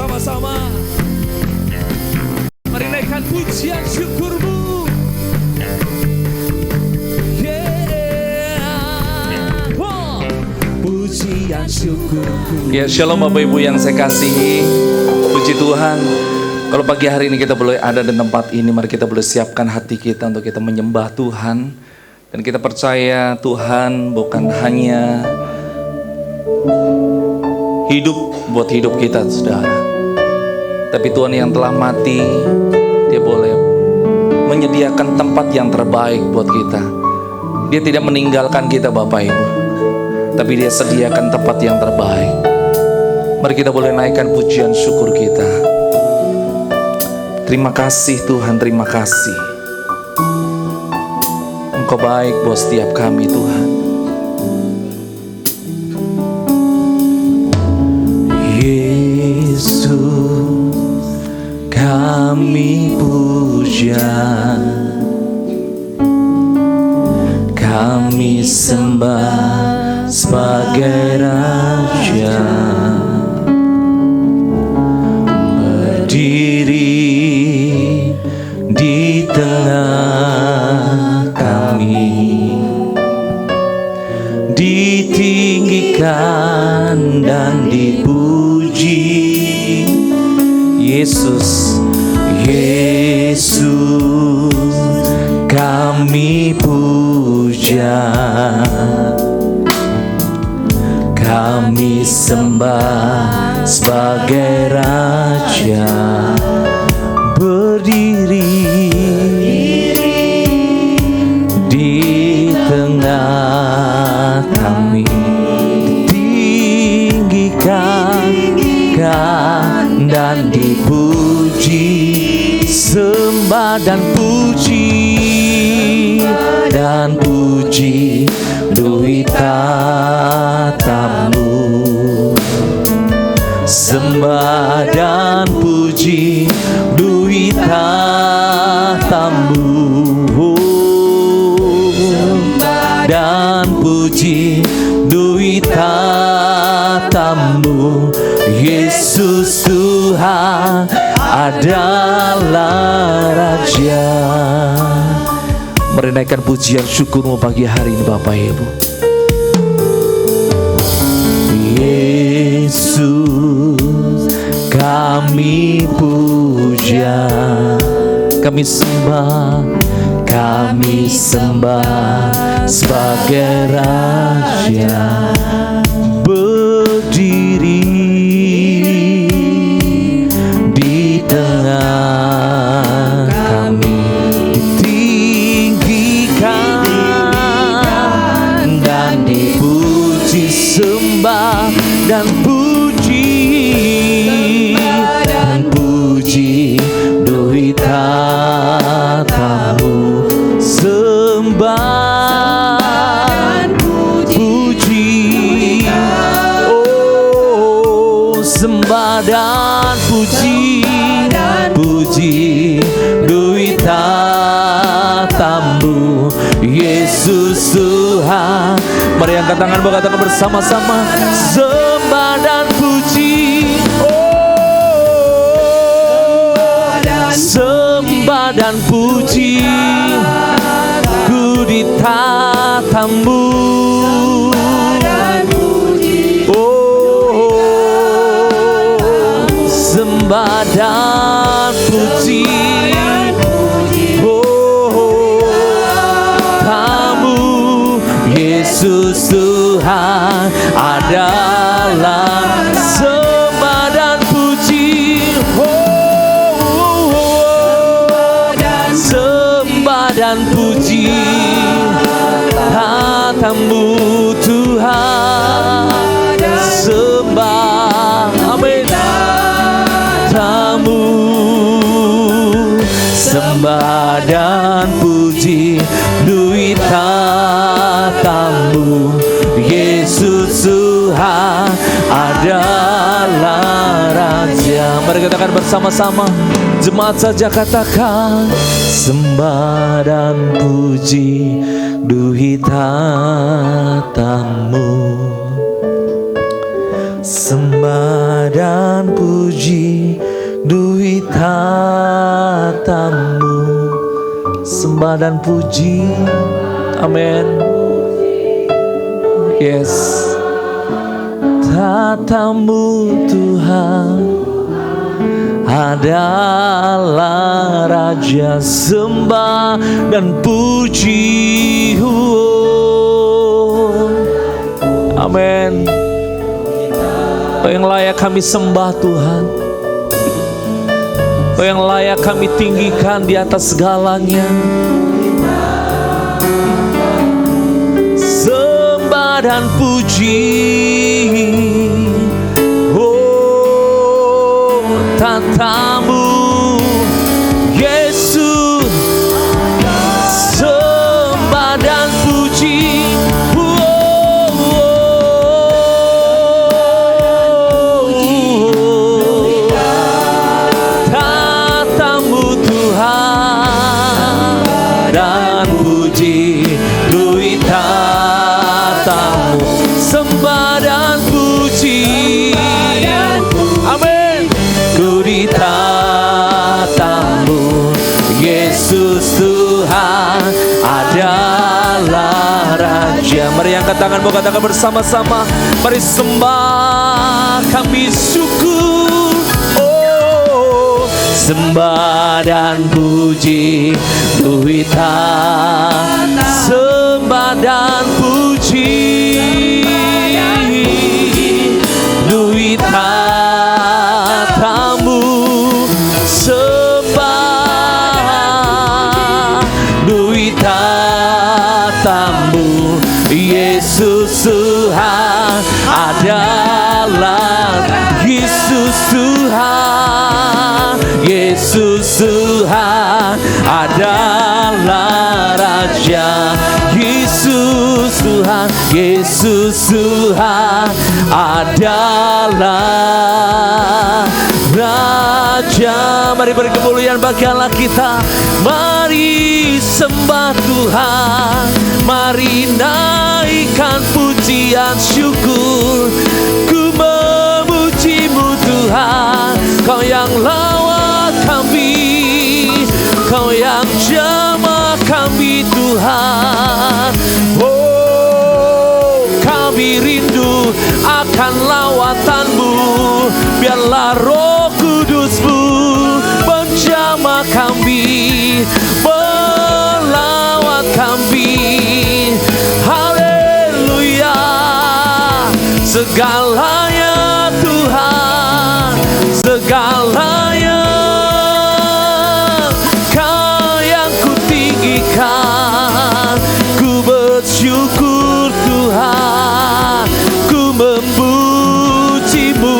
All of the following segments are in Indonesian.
bersama-sama. Mari naikkan pujian syukurmu. Pujian syukurku. Ya, shalom Bapak Ibu yang saya kasihi. Puji Tuhan. Kalau pagi hari ini kita boleh ada di tempat ini, mari kita boleh siapkan hati kita untuk kita menyembah Tuhan. Dan kita percaya Tuhan bukan hanya hidup buat hidup kita, saudara. Tapi Tuhan yang telah mati, Dia boleh menyediakan tempat yang terbaik buat kita. Dia tidak meninggalkan kita Bapak Ibu, tapi Dia sediakan tempat yang terbaik. Mari kita boleh naikkan pujian syukur kita. Terima kasih Tuhan, terima kasih. Engkau baik buat setiap kami Tuhan. Yesus, kami puja, kami sembah sebagai Raja. Berdiri di tengah kami, ditinggikan dan dipuji. Yesus, Yesus, kami puja, kami sembah sebagai Raja. Berdiri di tengah kami, ditinggikan dan dipuji. Sembah dan puji duit tatamu. Sembah dan puji duit tatamu. Sembah dan puji duit tatamu. Yesus Tuhan adalah Raja. Mari naikkan pujian syukurmu pagi hari ini Bapak Ibu. Yesus, kami puja, kami sembah sebagai Raja. Berdiri di tengah kami, ditinggikan dan dipuji. Sembah dan puji duit tatamu. Sembah dan puji, oh sembah dan puji duit tatamu. Yesus Tuhan. Mari angkat tangan berkatakan bersama-sama. Sembah dan puji, oh sembah dan puji ku di tatamu. Oh sembah dan puji, Yesus Tuhan adalah. Sembah dan puji, sembah dan puji tatamu Tuhan. Sembah, amin, tamu. Sembah dan puji duit tatamu. Yesus Tuhan adalah Raja. Mari katakan bersama-sama, jemaat saja katakan. Sembah dan puji duit tatamu. Sembah dan puji duit tatamu. Sembah dan puji, amin. Yes, tatamu Tuhan adalah Raja, sembah dan puji. Amin. Kau yang layak kami sembah Tuhan, Kau yang layak kami tinggikan di atas segalanya. Sembah dan puji, oh tatamu Yesus. Sembah dan puji, tatamu Tuhan dan puji duit tatamu. Sembah dan puji, amin. Duit tatamu Yesus Tuhan adalah Raja. Mari angkat tanganmu, katakan bersama-sama. Mari sembah, kami syukur. Oh, sembah dan puji duit tatamu. Sembah dan puji duit tatamu. Sembah duit tatamu Yesus Tuhan adalah Yesus Tuhan. Yesus Tuhan adalah Raja. Yesus Tuhan, Yesus Tuhan adalah Raja. Mari beri kemuliaan bagi Allah kita. Mari sembah Tuhan, mari naikkan pujian syukur. Ku memuji-Mu Tuhan, Kau yang lawan kami, Kau yang jamah kami Tuhan. Oh, kami rindu akan lawatan-Mu. Biarlah Roh Kudus-Mu menjamah kami, melawat kami. Haleluya. Segalanya Tuhan, segalanya Kau yang ku tinggikan. Ku bersyukur Tuhan, ku memuji-Mu.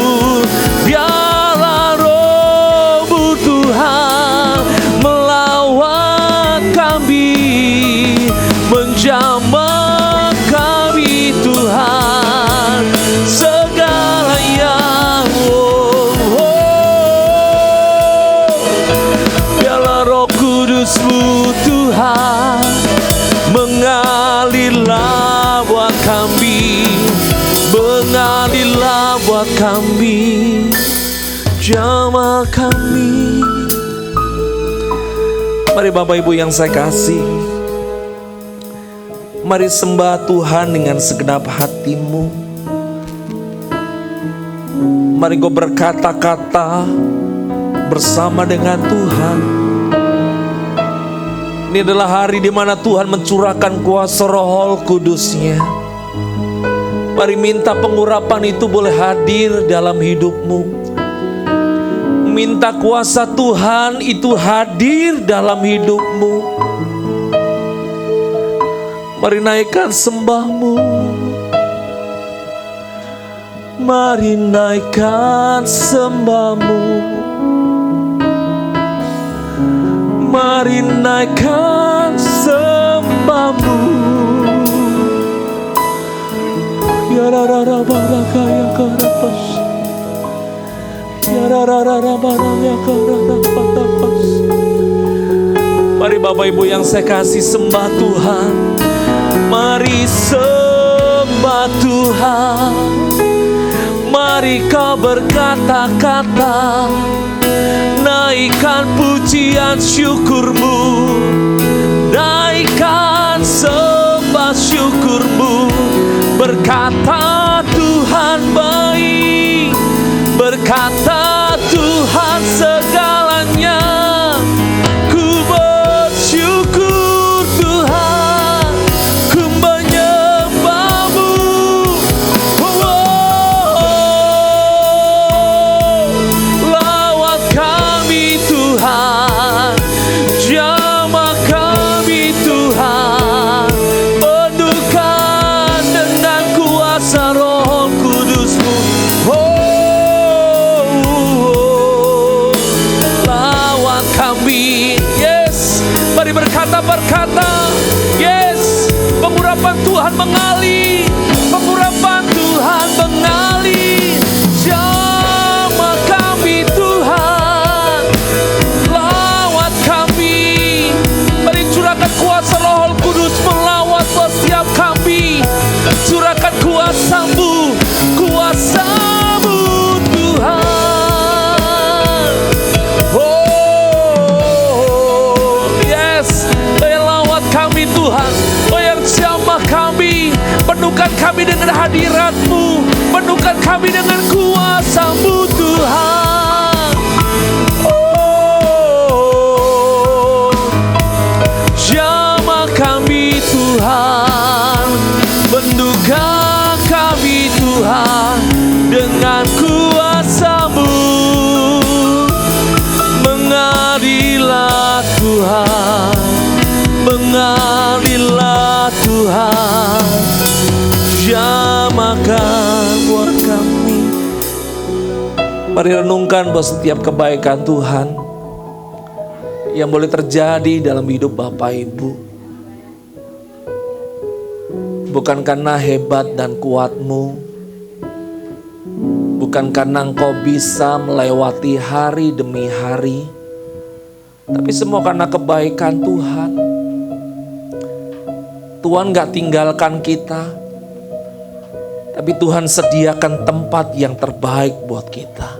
Biarlah Roh-Mu Tuhan melawat kami, menjamah kami Tuhan. Segalanya, biarlah Roh Kudus-Mu Tuhan mengalirlah buat kami, mengalirlah buat kami, jamah kami. Mari Bapak Ibu yang saya kasih, mari sembah Tuhan dengan segenap hatimu. Mari kau berkata-kata bersama dengan Tuhan. Ini adalah hari di mana Tuhan mencurahkan kuasa Roh Kudus-Nya. Mari minta pengurapan itu boleh hadir dalam hidupmu. Minta kuasa Tuhan itu hadir dalam hidupmu. Mari naikkan sembahmu. Mari naikkan sembahmu. Mari naikkan sembahmu. Ya rara baraka ya karapas. Ya rara baraka ya karapas. Mari Bapak Ibu yang saya kasih, sembah Tuhan. Mari sembah Tuhan. Mari Mari kau berkata-kata, naikkan pujian syukurmu, naikkan sembah syukurmu. Berkata Tuhan baik, berkata Tuhan segalanya. Ku bersyukur Tuhan, ku menyembahmu. Lawat kami Tuhan, jamah kami Tuhan, penuhkan dengan kuasa Roh Kudus-Mu. Lawat kami, yes. Mari berkata, yes. Pengurapan Tuhan mengalir, pengurapan Tuhan mengalir. Jamah kami Tuhan, lawat kami. Mari curahkan kuasa Roh Kudus melawat setiap kami. Curahkan kuasa-Mu, kuasa-Mu Tuhan. Oh yes, lawat kami Tuhan. Oh yang jamah kami, penuhkan kami dengan hadirat-Mu, penuhkan kami dengan kuasa-Mu Tuhan. Oh, jamah kami Tuhan, penuhkan kami Tuhan dengan kuasa-Mu. Mengadilah Tuhan, mengadilah Tuhan, jamahkan buat kami. Mari renungkan bahwa setiap kebaikan Tuhan yang boleh terjadi dalam hidup Bapak Ibu bukan karena hebat dan kuat-Mu, bukan karena Engkau bisa melewati hari demi hari, tapi semua karena kebaikan Tuhan. Tuhan gak tinggalkan kita, tapi Tuhan sediakan tempat yang terbaik buat kita.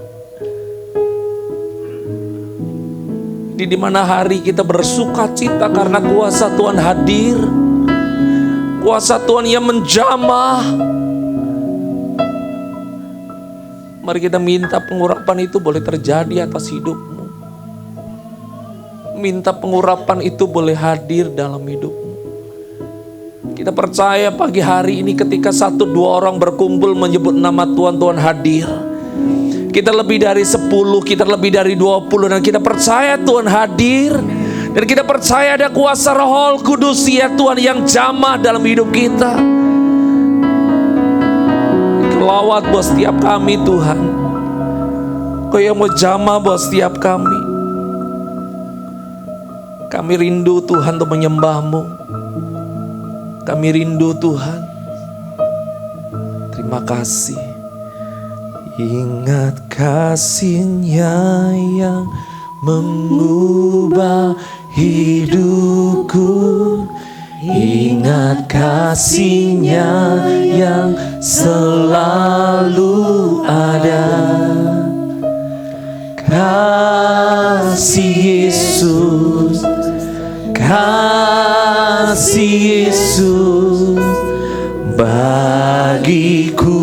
Di mana hari kita bersuka cita karena kuasa Tuhan hadir, kuasa Tuhan yang menjamah. Mari kita minta pengurapan itu boleh terjadi atas hidupmu. Minta pengurapan itu boleh hadir dalam hidupmu. Kita percaya pagi hari ini ketika 1-2 orang berkumpul menyebut nama Tuhan, Tuhan hadir. Kita lebih dari 10, kita lebih dari 20, dan kita percaya Tuhan hadir. Dan kita percaya ada kuasa Roh Kudus ya Tuhan yang jamah dalam hidup kita. Kelawat buat setiap kami Tuhan, Kau yang mau jamah buat setiap kami. Kami rindu Tuhan untuk menyembah-Mu. Kami rindu Tuhan. Terima kasih. Ingat kasih-Nya yang mengubah hidupku. Ingat kasih-Nya yang selalu ada. Kasih Yesus, kasih Yesus bagiku.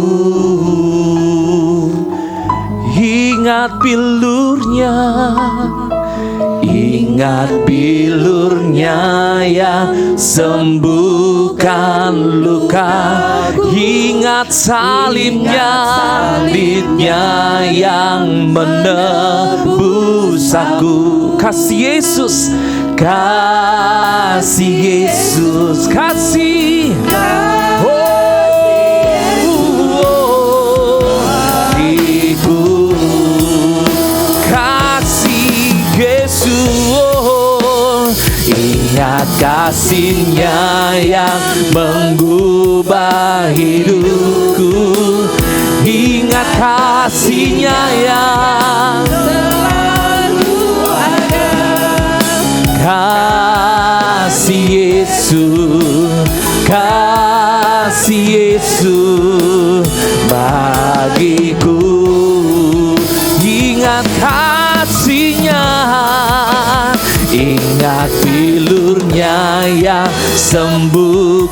Ingat bilurnya, ingat bilurnya yang sembuhkan luka. Ingat salibnya, salibnya yang menebus aku. Kasih Yesus, kasih Yesus, kasih. Ingat kasih-Nya yang mengubah hidupku. Ingat kasih-Nya yang selalu ada. Kasih Yesus, kasih Yesus bagiku.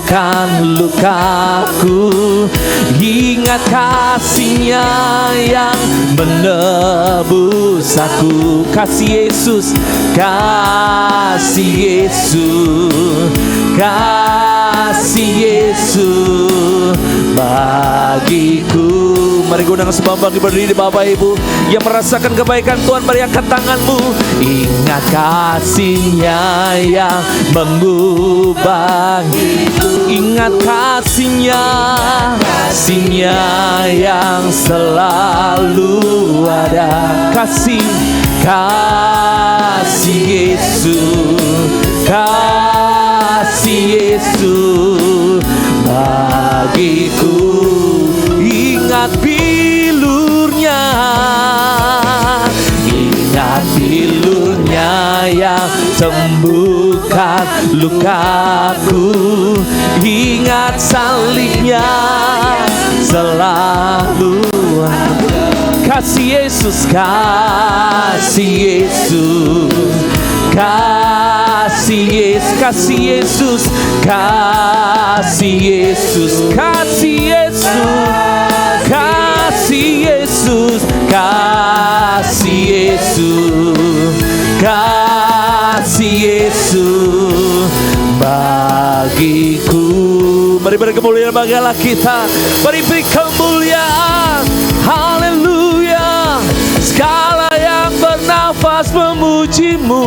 menyembuhkan lukaku. Ingat kasih-Nya yang menebus aku. Kasih Yesus, kasih Yesus, kasih Yesus bagiku. Mari undang semua bagi berdiri Bapak Ibu yang merasakan kebaikan Tuhan, beri angkat tanganmu. Ingat kasih-Nya yang mengubah hidup. Ingat kasih-Nya, kasih-Nya yang selalu ada. Kasih Yesus, kasih Yesus bagiku. Ingat bilurnya, ingat bilurnya yang sembuhkan lukaku. Ingat salibnya selalu ada. Kasih Yesus, kasih Yesus, kasih Yesus, kasih Yesus, kasih Yesus, kasih Yesus, kasih Yesus, kasih Yesus, kasih Yesus bagiku. Mari beri kemuliaan bagi Allah kita. Mari beri kemuliaan. Haleluya. Segala yang bernafas memuji-Mu.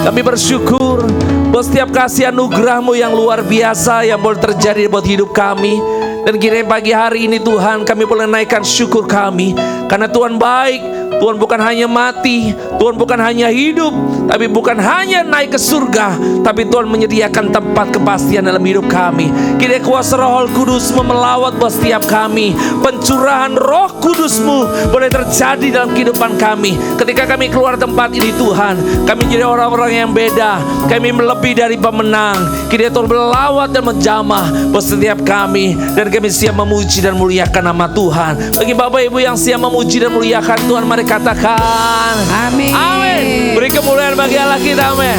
Kami bersyukur buat setiap kasih anugerah-Mu yang luar biasa yang boleh terjadi buat hidup kami. Dan kiranya pagi hari ini Tuhan, kami boleh naikkan syukur kami, karena Tuhan baik. Tuhan bukan hanya mati, Tuhan bukan hanya hidup, tapi bukan hanya naik ke surga, tapi Tuhan menyediakan tempat kepastian dalam hidup kami. Kiranya kuasa Roh Kudus melawat buat setiap kami. Pencurahan Roh Kudus-Mu boleh terjadi dalam kehidupan kami. Ketika kami keluar tempat ini Tuhan, kami jadi orang-orang yang beda. Kami lebih dari pemenang. Kiranya Tuhan melawat dan menjamah buat setiap kami, dan kami siap memuji dan muliakan nama Tuhan. Bagi Bapak Ibu yang siap memuji dan muliakan Tuhan, mari katakan amin. Amin. Beri kemuliaan bagi Allah kita, amin.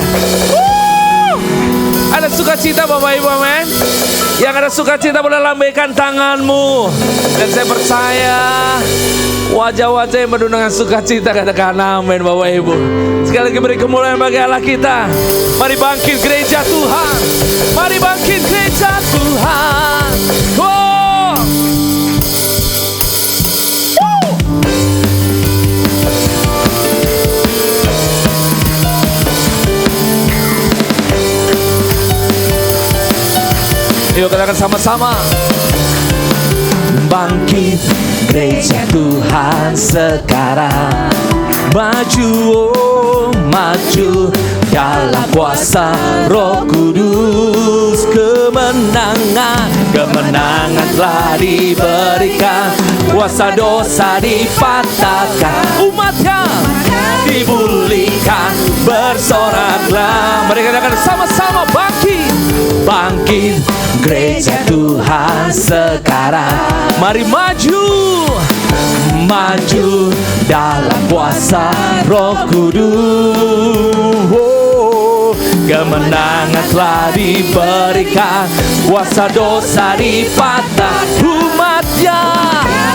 Ada sukacita Bapak Ibu, amin. Yang ada sukacita boleh lambaikan tanganmu. Dan saya percaya wajah-wajah yang penuh dengan sukacita, katakan amin Bapak Ibu. Sekali lagi beri kemuliaan bagi Allah kita. Mari bangkit gereja Tuhan. Mari bangkit gereja Tuhan. Yuk katakan sama-sama. Bangkit gereja Tuhan sekarang. Maju, oh, maju dalam kuasa Roh Kudus. Kemenangan, kemenangan telah diberikan. Kuasa dosa dipatahkan. Umatnya dipulihkan. Bersoraklah. Mereka katakan sama-sama, bangkit. Bangkit gereja Tuhan sekarang. Mari maju, maju dalam kuasa Roh Kudus. Oh, kemenangan telah diberikan. Kuasa dosa dipatah. Umatnya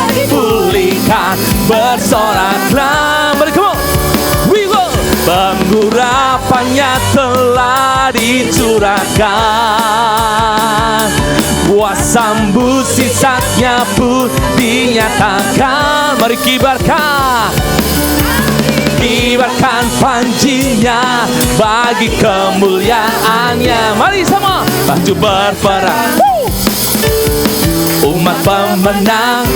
dipulihkan. Bersoraklah. Mari come on. We will. Pengharapannya telah dicurahkan. Kuasa mujizatnya pun dinyatakan. Mari kibarkan, kibarkan panjinya bagi kemuliaannya. Mari sama maju berperang. Umat pemenang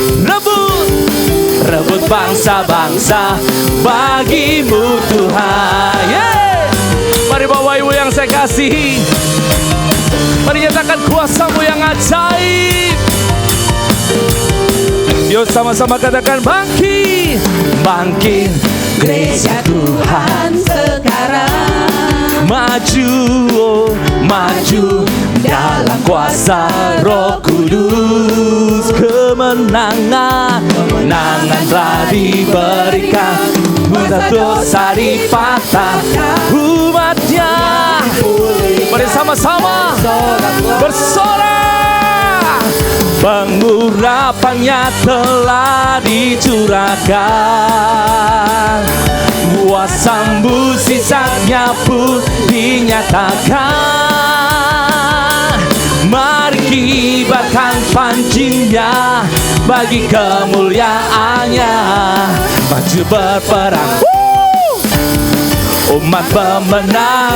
rebut bangsa-bangsa bagimu Tuhan. Yeah. Mari Bapak Ibu yang saya kasihi, mari nyatakan kuasa-Mu yang ajaib. Yuk sama-sama katakan bangkit. Bangkit gereja Tuhan sekarang. Maju, oh, maju dalam kuasa Roh Kudus. Kemenangan, kemenangan telah diberikan. Dosa dipatahkan. Umatnya Mari sama-sama bersorak. Pengurapannya telah dicurahkan, kuasa mukjizatnya pun dinyatakan. Mari kibarkan pancinya bagi kemuliaannya. Maju berperang, umat pemenang,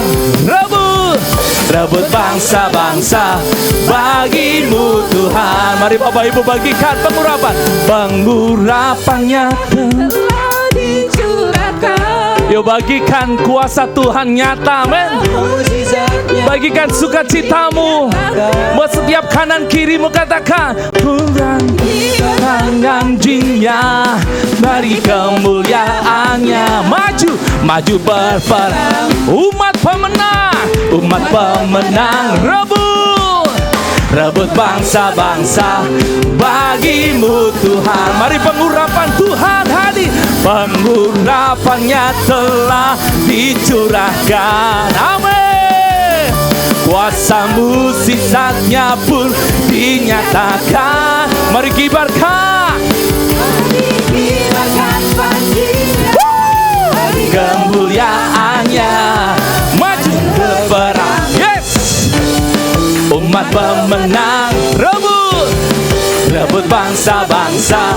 rebut bangsa-bangsa bagimu Tuhan. Mari Bapak Ibu bagikan pengurapan. Pengurapannya telah dicurahkan. Yuk bagikan kuasa Tuhan nyata, men. Bagikan sukacitamu buat setiap kanan kirimu. Katakan tangan jinnya bagi kemuliaannya. Maju berperang, umat pemenang, rebut bangsa-bangsa bagimu Tuhan. Mari pengurapan Tuhan hadir. Pengurapannya telah dicurahkan. Amin. Kuasa mukjizatnya pun dinyatakan. Mari kibarkan kemuliaannya. Maju berperang, yes. Umat pemenang, rebut bangsa-bangsa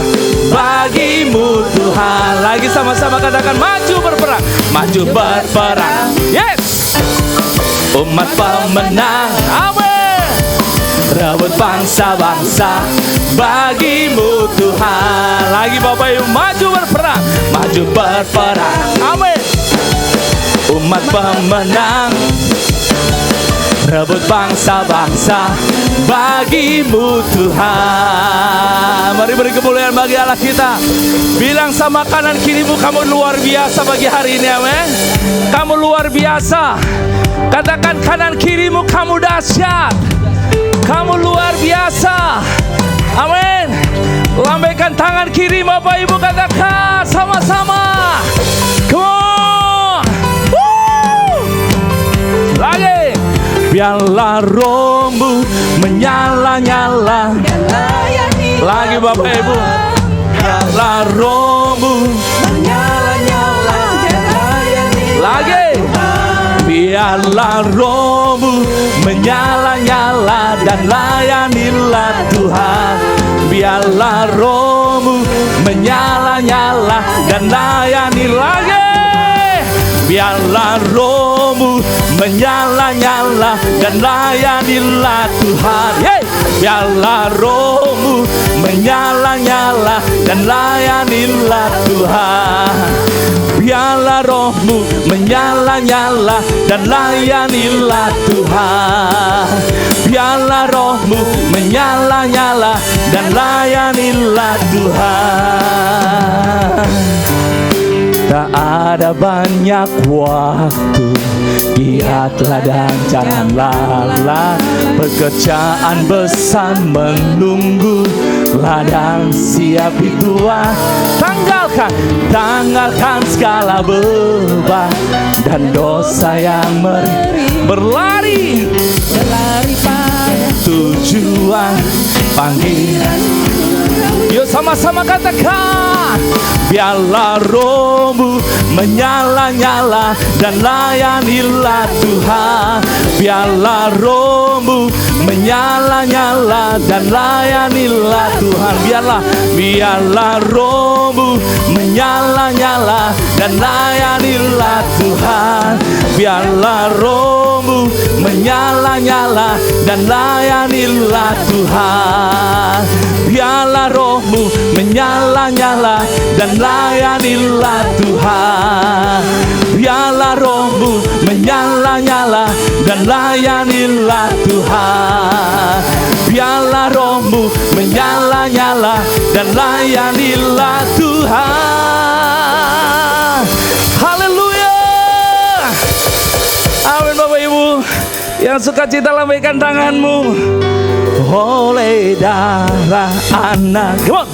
bagimu Tuhan. Lagi sama-sama katakan maju berperang, yes. Umat pemenang, amin. Rebut bangsa-bangsa bagimu Tuhan. Lagi Bapak Ibu maju berperang, amin. Umat pemenang, rebut bangsa-bangsa bagimu Tuhan. Mari beri kemuliaan bagi Allah kita. Bilang sama kanan kirimu, kamu luar biasa bagi hari ini, amin. Kamu luar biasa. Katakan kanan kirimu, kamu dahsyat. Kamu luar biasa, amin. Lambaikan tangan kiri Bapak Ibu, katakan sama-sama. Come on. Woo. Lagi. Biarlah rohmu menyala-nyala. Lagi Bapak Ibu. Biarlah rohmu menyala-nyala. Lagi. Biarlah rohmu menyala-nyala dan layanilah Tuhan. Biarlah rohmu menyala-nyala dan layanilah. Biarlah rohmu menyala-nyala dan layanilah Tuhan. Biarlah rohmu menyala-nyala dan layanilah Tuhan. Biarlah rohmu menyala-nyala dan layanilah Tuhan. Biarlah rohmu menyala-nyala dan layanilah Tuhan. Tak ada banyak waktu, giatlah dan janganlah pekerjaan besar menunggu. Ladang siap dituai. Tanggalkan segala beban dan dosa yang berlari pada tujuan panggilan. Yuk sama-sama katakan. Biarlah rohmu menyala-nyala dan layanilah Tuhan. Biarlah rohmu menyala-nyala dan layanilah Tuhan. Biarlah rohmu menyala-nyala dan layanilah Tuhan. Biarlah rohmu menyala-nyala dan layanilah Tuhan. Biarlah rohmu menyala-nyala dan layanilah Tuhan. Biarlah rohmu menyala-nyala dan layanilah Tuhan. Biarlah rohmu menyala-nyala dan layanilah Tuhan. Haleluya. Amin Bapak Ibu. Yang sukacita lambaikan tanganmu. Oleh darah anak, come on.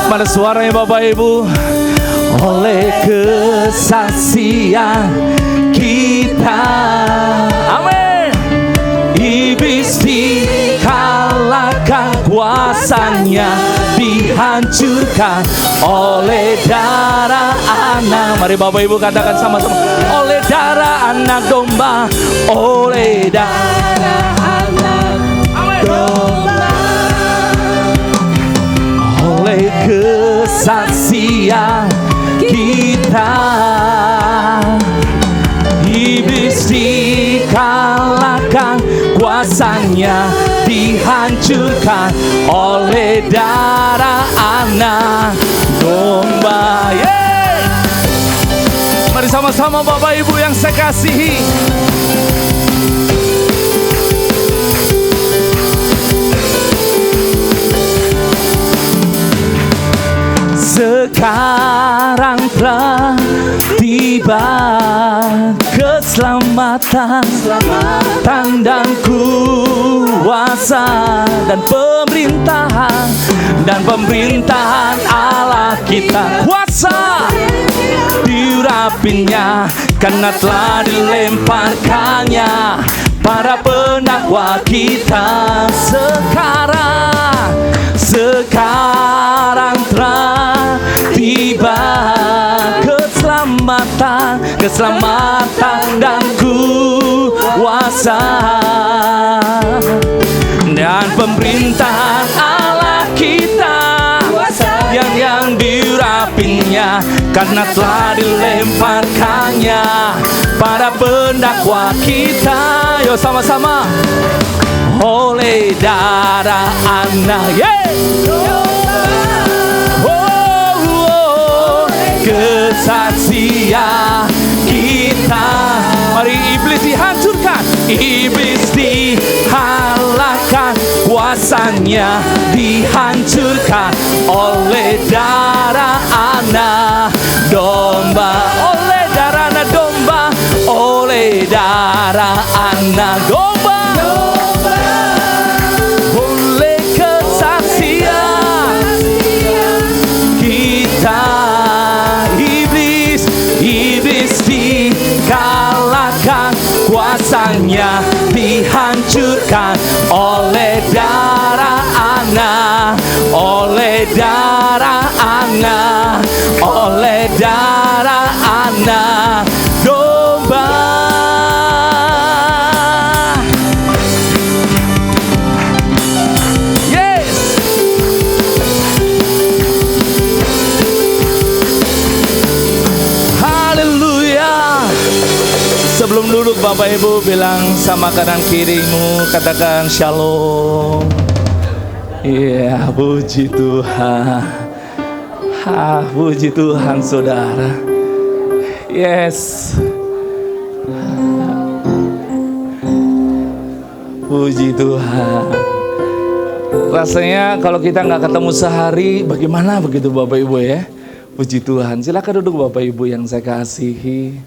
Mana suaranya Bapak Ibu? Oleh kesaksian kita. Amin. Iblis dikalahkan, kuasanya dihancurkan oleh darah anak. Mari Bapak Ibu katakan sama-sama. Oleh darah anak domba, oleh darah anak domba, oleh kesaksian kita. Iblis dikalahkan, kuasanya dihancurkan oleh darah anak domba. Mari sama-sama Bapak Ibu yang saya kasihi. Sekarang telah tiba keselamatan, dan kuasa dan pemerintahan Allah kita. Kuasa diurapinya, karena telah dilemparkannya para pendakwa kita. Sekarang telah tiba keselamatan dan kuasa, dan pemerintahan Allah kita yang diurapinya, karena telah dilemparkannya para pendakwa kita. Yo sama-sama. Oleh darah anak, kesaksian kita. Mari iblis dihancurkan, iblis dikalahkan, kuasanya dihancurkan oleh darah anak domba. Oleh darah anak domba, oleh darah anak domba, oleh kesaksian kita. Iblis dikalahkan, kuasanya dihancurkan oleh darah anak, oleh darah anak, oleh darah anak domba. Sebelum duduk Bapak Ibu bilang sama kanan kirimu, katakan shalom. Iya, puji Tuhan. Puji Tuhan saudara. Yes. Puji Tuhan. Rasanya kalau kita nggak ketemu sehari, bagaimana begitu Bapak Ibu ya? Puji Tuhan. Silakan duduk Bapak Ibu yang saya kasihi.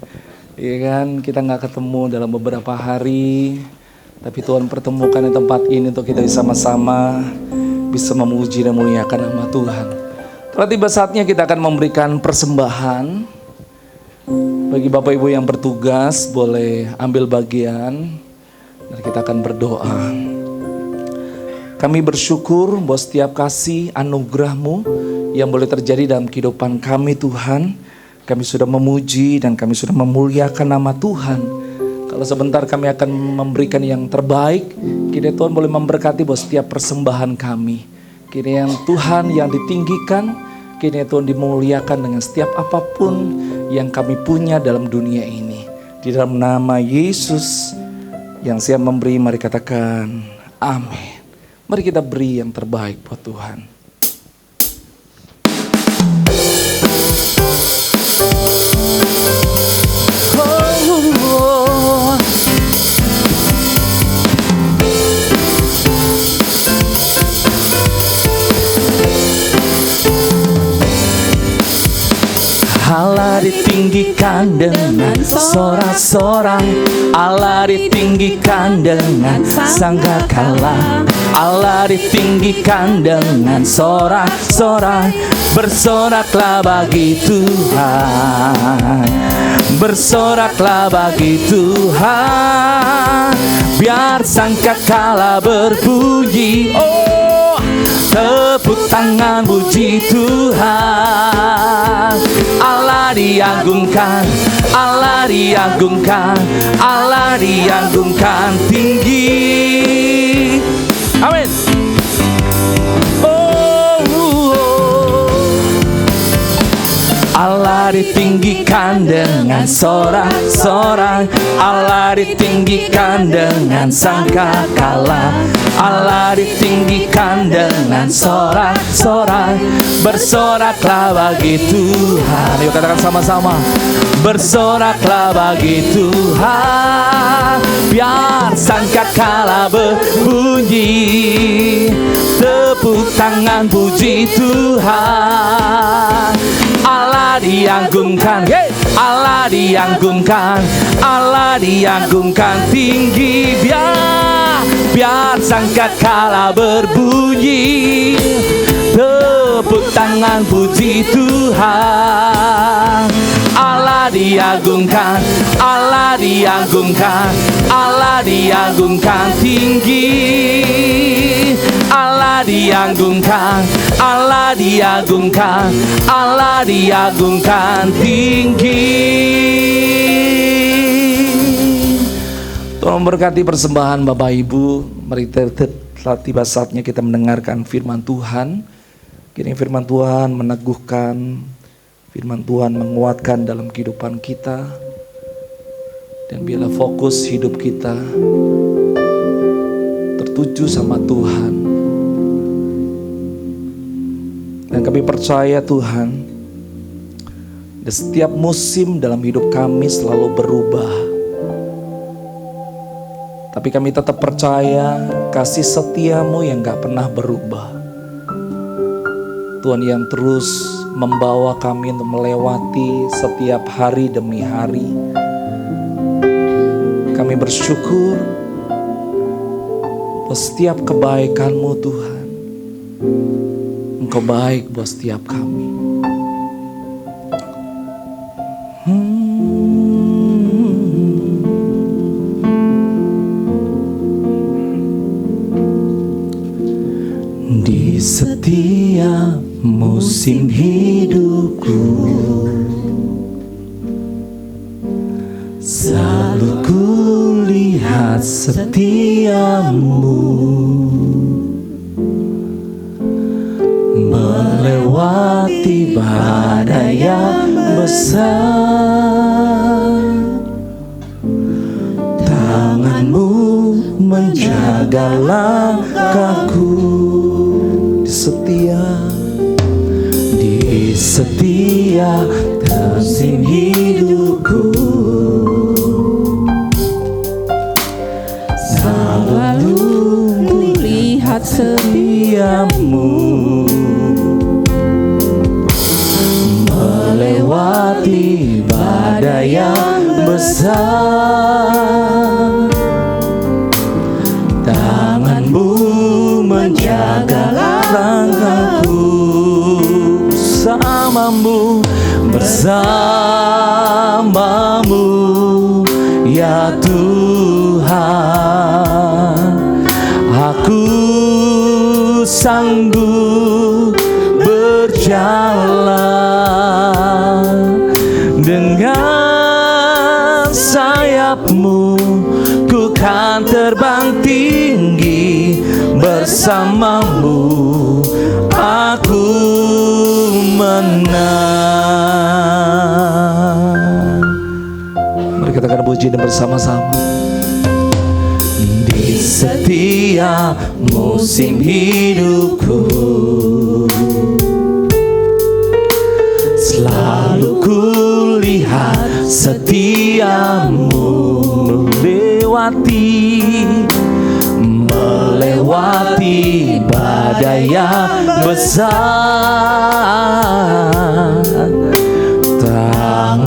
Iya kan, kita nggak ketemu dalam beberapa hari, tapi Tuhan pertemukan di tempat ini untuk kita sama-sama bisa memuji dan memuliakan nama Tuhan. Telah tiba saatnya kita akan memberikan persembahan. Bagi Bapak Ibu yang bertugas boleh ambil bagian dan kita akan berdoa. Kami bersyukur bahwa setiap kasih anugerah-Mu yang boleh terjadi dalam kehidupan kami Tuhan. Kami sudah memuji dan kami sudah memuliakan nama Tuhan. Kalau sebentar kami akan memberikan yang terbaik, kiranya Tuhan boleh memberkati bahwa setiap persembahan kami. Kiranya Tuhan yang ditinggikan, kiranya Tuhan dimuliakan dengan setiap apapun yang kami punya dalam dunia ini. Di dalam nama Yesus yang siap memberi, mari katakan amin. Mari kita beri yang terbaik buat Tuhan. Allah Allah ditinggikan dengan sorak-sorai, Allah ditinggikan dengan sangkakala, Allah ditinggikan dengan sorak-sorai. Bersoraklah bagi Tuhan, bersoraklah bagi Tuhan, biar sangkakala berbunyi. Oh, tepuk tangan puji Tuhan. Allah diagungkan, Allah diagungkan, Allah diagungkan tinggi. Amin. Allah ditinggikan dengan sorak-sorai, Allah ditinggikan dengan sangkakala, Allah ditinggikan dengan sorak-sorai. Bersoraklah bagi Tuhan. Yuk katakan sama-sama. Bersoraklah bagi Tuhan, biar sangkakala berbunyi. Tepuk tangan puji Tuhan. Allah diagungkan, Allah diagungkan, Allah diagungkan tinggi. Biar sangkakala berbunyi. Tepuk tangan puji Tuhan. Allah diagungkan, Allah diagungkan, Allah diagungkan tinggi. Allah diagungkan, Allah diagungkan, Allah diagungkan tinggi. Tolong berkati persembahan Bapak Ibu. Mari telah tiba saatnya kita mendengarkan firman Tuhan. Kini firman Tuhan meneguhkan, firman Tuhan menguatkan dalam kehidupan kita. Dan biarlah fokus hidup kita tertuju sama Tuhan. Dan kami percaya Tuhan, di setiap musim dalam hidup kami selalu berubah. Tapi kami tetap percaya kasih setiamu yang gak pernah berubah. Tuhan yang terus membawa kami untuk melewati setiap hari demi hari. Kami bersyukur buat setiap kebaikan-Mu Tuhan. Engkau baik buat setiap kami. Di setiap musim hidupku, selalu kulihat setiamu, melewati badai yang besar. Tangan-Mu menjaga langkahku. Di setiap musim hidupku, selalu kulihat setiamu, melewati badai yang besar. Tangan-Mu menjaga langkahku, bersamamu ya Tuhan. Aku sanggup berjalan, dengan sayap-Mu ku kan terbang tinggi. Bersama-Mu aku menang. Mari katakan puji dan bersama-sama. Di setiap musim hidupku, selalu kulihat setiamu, melewati badai yang besar.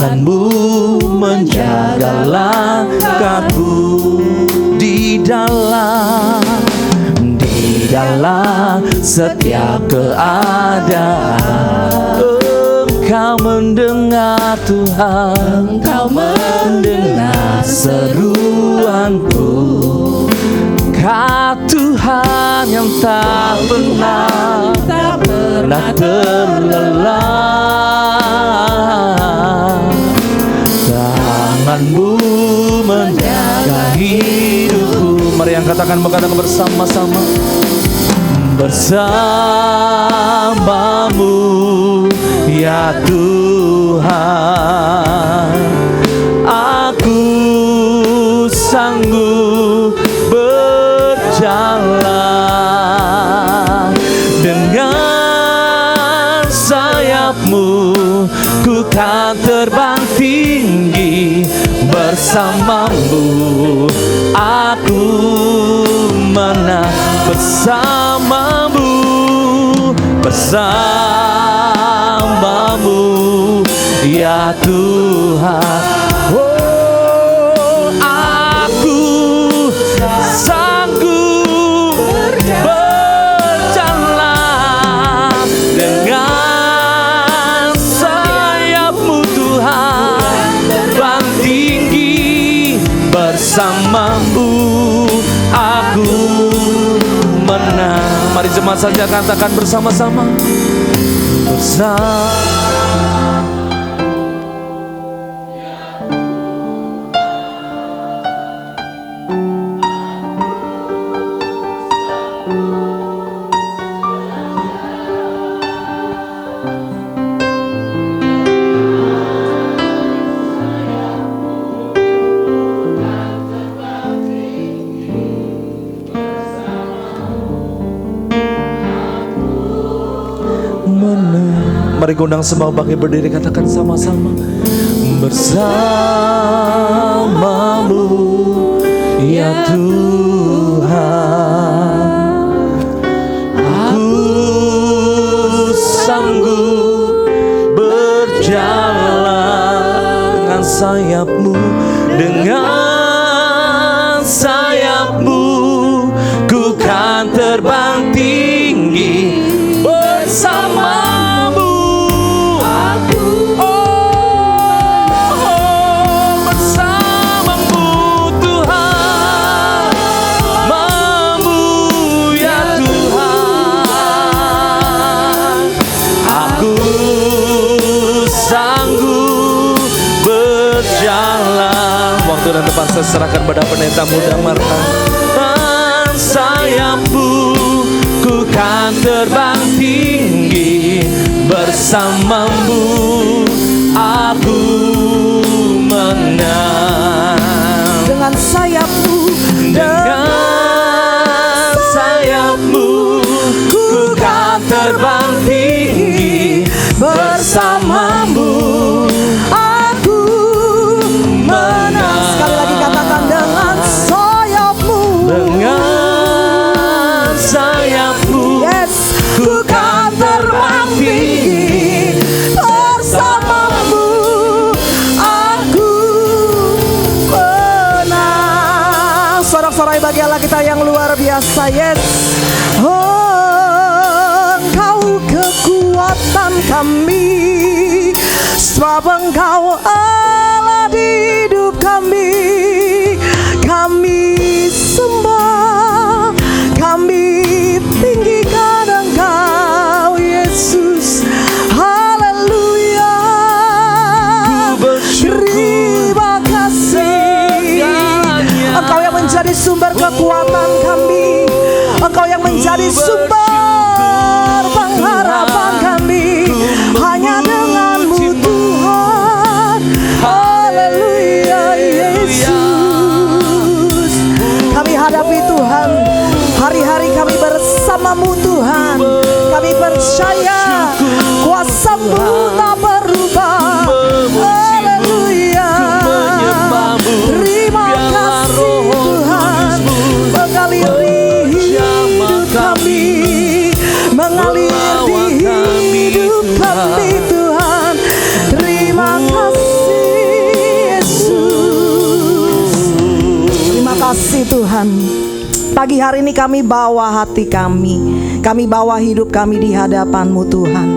Tanganmu menjaga langkahku di dalam setiap keadaan. Engkau mendengar Tuhan, Engkau mendengar seruanku. Kau Tuhan yang tak pernah terlelah. Tanganmu menjaga hidupku. Mari yang katakan bersama-sama. Bersamamu ya Tuhan, aku sanggup berjalan. Dengan sayapmu ku kan terbang tinggi. Bersamamu aku menang. Bersamamu ya Tuhan. Oh, aku sanggup berjalan. Dengan sayapmu Tuhan terbang tinggi. Bersamamu aku menang. Mari jemaat saja katakan bersama-sama. Mari undang semua bangkit berdiri, katakan sama-sama. Bersamamu ya Tuhan, aku sanggup berjalan. Dengan sayapmu, dengan sayapmu ku kan terbang tinggi. Bersamamu dan tempat saya serahkan pada pendeta muda Marta. Dan sayapmu ku kan terbang tinggi. Bersamamu aku menang. Dengan sayapmu, dengan sayapmu ku kan terbang tinggi. Bersamamu bagi Allah kita yang luar biasa. Yes, oh, Engkau kekuatan kami, sebab Engkau Allah di hidup kami. Kami sembah, kami tinggikan Engkau Yesus. Haleluya, terima kasih. Engkau yang menjadi sumber kekuatan kami, Engkau yang menjadi sumber pengharapan kami. Hanya dengan-Mu Tuhan. Haleluya Yesus. Kami hadapi Tuhan, hari-hari kami bersama-Mu Tuhan. Kami percaya kuasa-Mu tak berubah. Haleluya. Terima kasih Tuhan, mengalir di hidup kami, mengalir di hidup kami Tuhan. Terima kasih. Tuhan. Pagi hari ini kami bawa hati kami bawa hidup kami di hadapan-Mu Tuhan.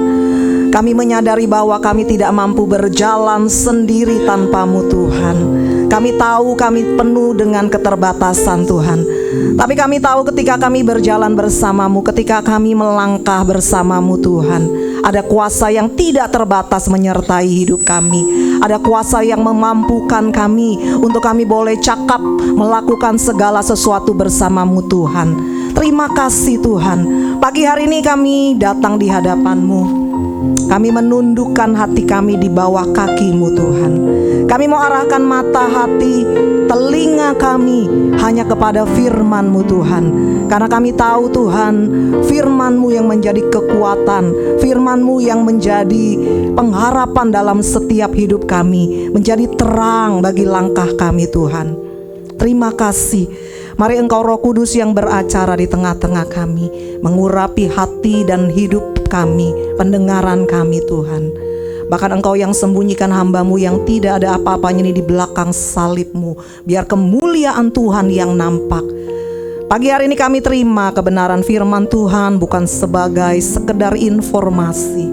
Kami menyadari bahwa kami tidak mampu berjalan sendiri tanpa-Mu Tuhan. Kami tahu kami penuh dengan keterbatasan Tuhan. Tapi kami tahu ketika kami berjalan bersama-Mu, ketika kami melangkah bersama-Mu Tuhan, ada kuasa yang tidak terbatas menyertai hidup kami. Ada kuasa yang memampukan kami untuk kami boleh cakap melakukan segala sesuatu bersama-Mu Tuhan. Terima kasih Tuhan. Pagi hari ini kami datang di hadapan-Mu. Kami menundukkan hati kami di bawah kaki-Mu Tuhan. Kami mau arahkan mata hati, telinga kami hanya kepada firman-Mu Tuhan. Karena kami tahu Tuhan, firman-Mu yang menjadi kekuatan, firman-Mu yang menjadi pengharapan dalam setiap hidup kami, menjadi terang bagi langkah kami Tuhan. Terima kasih. Mari Engkau Roh Kudus yang beracara di tengah-tengah kami, mengurapi hati dan hidup kami, pendengaran kami Tuhan. Bahkan Engkau yang sembunyikan hamba-Mu yang tidak ada apa-apanya ini di belakang salib-Mu, biar kemuliaan Tuhan yang nampak. Pagi hari ini kami terima kebenaran firman Tuhan bukan sebagai sekedar informasi,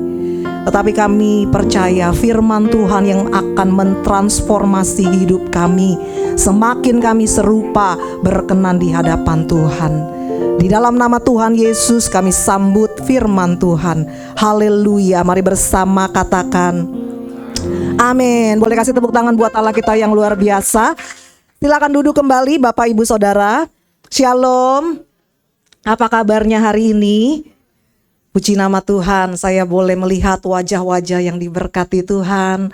tetapi kami percaya firman Tuhan yang akan mentransformasi hidup kami. Semakin kami serupa berkenan di hadapan Tuhan. Di dalam nama Tuhan Yesus kami sambut firman Tuhan. Haleluya. Mari bersama katakan amin. Boleh kasih tepuk tangan buat Allah kita yang luar biasa. Silakan duduk kembali Bapak Ibu Saudara. Shalom. Apa kabarnya hari ini? Puji nama Tuhan, saya boleh melihat wajah-wajah yang diberkati Tuhan,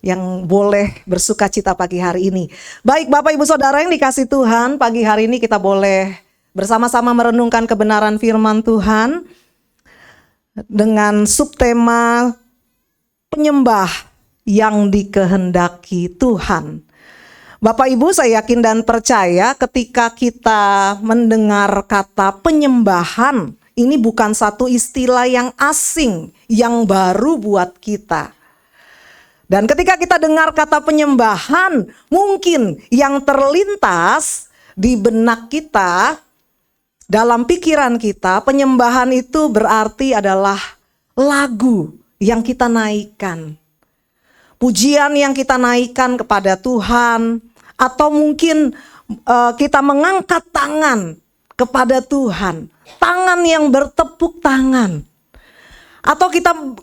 yang boleh bersuka cita pagi hari ini. Baik Bapak Ibu Saudara yang dikasih Tuhan, pagi hari ini kita boleh bersama-sama merenungkan kebenaran firman Tuhan dengan subtema penyembah yang dikehendaki Tuhan. Bapak Ibu, saya yakin dan percaya ketika kita mendengar kata penyembahan, ini bukan satu istilah yang asing, yang baru buat kita. Dan ketika kita dengar kata penyembahan, mungkin yang terlintas di benak kita, dalam pikiran kita, penyembahan itu berarti adalah lagu yang kita naikkan. Pujian yang kita naikkan kepada Tuhan, atau mungkin kita mengangkat tangan kepada Tuhan, tangan yang bertepuk tangan. Atau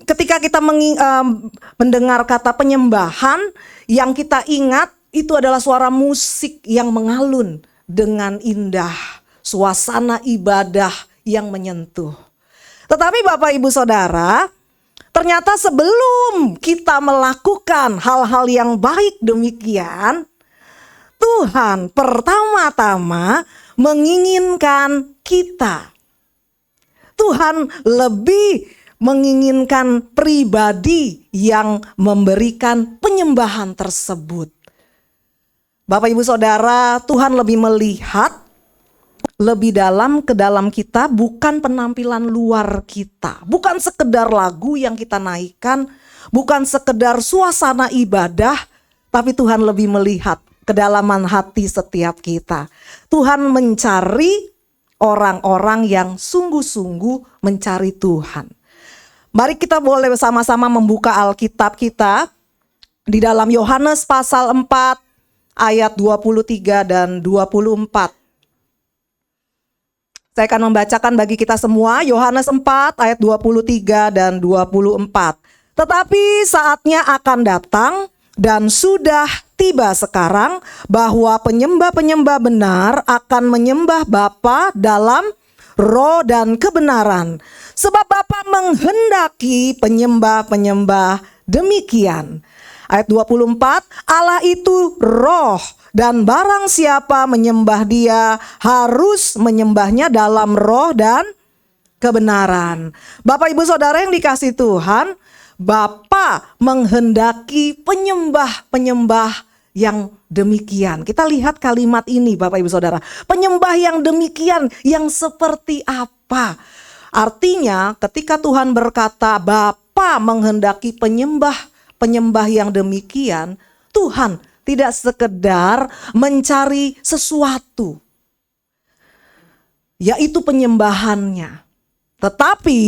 ketika kita mendengar kata penyembahan, yang kita ingat itu adalah suara musik yang mengalun dengan indah, suasana ibadah yang menyentuh. Tetapi Bapak Ibu Saudara, ternyata sebelum kita melakukan hal-hal yang baik demikian, Tuhan pertama-tama menginginkan kita. Tuhan lebih menginginkan pribadi yang memberikan penyembahan tersebut. Bapak Ibu Saudara, Tuhan lebih melihat lebih dalam ke dalam kita, bukan penampilan luar kita, bukan sekedar lagu yang kita naikkan, bukan sekedar suasana ibadah, tapi Tuhan lebih melihat kedalaman hati setiap kita. Tuhan mencari orang-orang yang sungguh-sungguh mencari Tuhan. Mari kita boleh bersama-sama membuka Alkitab kita di dalam Yohanes pasal 4 ayat 23 dan 24. Saya akan membacakan bagi kita semua Yohanes 4 ayat 23 dan 24. Tetapi saatnya akan datang dan sudah tiba sekarang bahwa penyembah-penyembah benar akan menyembah Bapa dalam roh dan kebenaran. Sebab Bapa menghendaki penyembah-penyembah demikian. Ayat 24, Allah itu roh, dan barang siapa menyembah Dia harus menyembahnya dalam roh dan kebenaran. Bapak Ibu Saudara yang dikasih Tuhan, Bapa menghendaki penyembah-penyembah yang demikian. Kita lihat kalimat ini Bapak Ibu Saudara. Penyembah yang demikian, yang seperti apa? Artinya ketika Tuhan berkata Bapa menghendaki penyembah yang demikian, Tuhan tidak sekedar mencari sesuatu. yaitu penyembahannya. Tetapi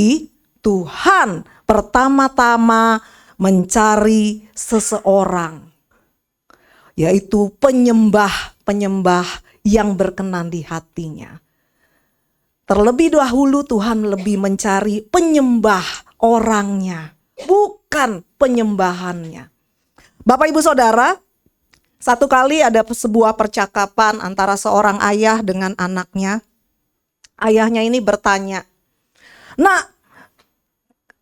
Tuhan pertama-tama mencari seseorang, yaitu penyembah-penyembah yang berkenan di hatinya. Terlebih dahulu Tuhan lebih mencari penyembah orangnya, bukan penyembahannya. Bapak ibu saudara, satu kali ada sebuah percakapan antara seorang ayah dengan anaknya. Ayahnya ini bertanya, "Nak,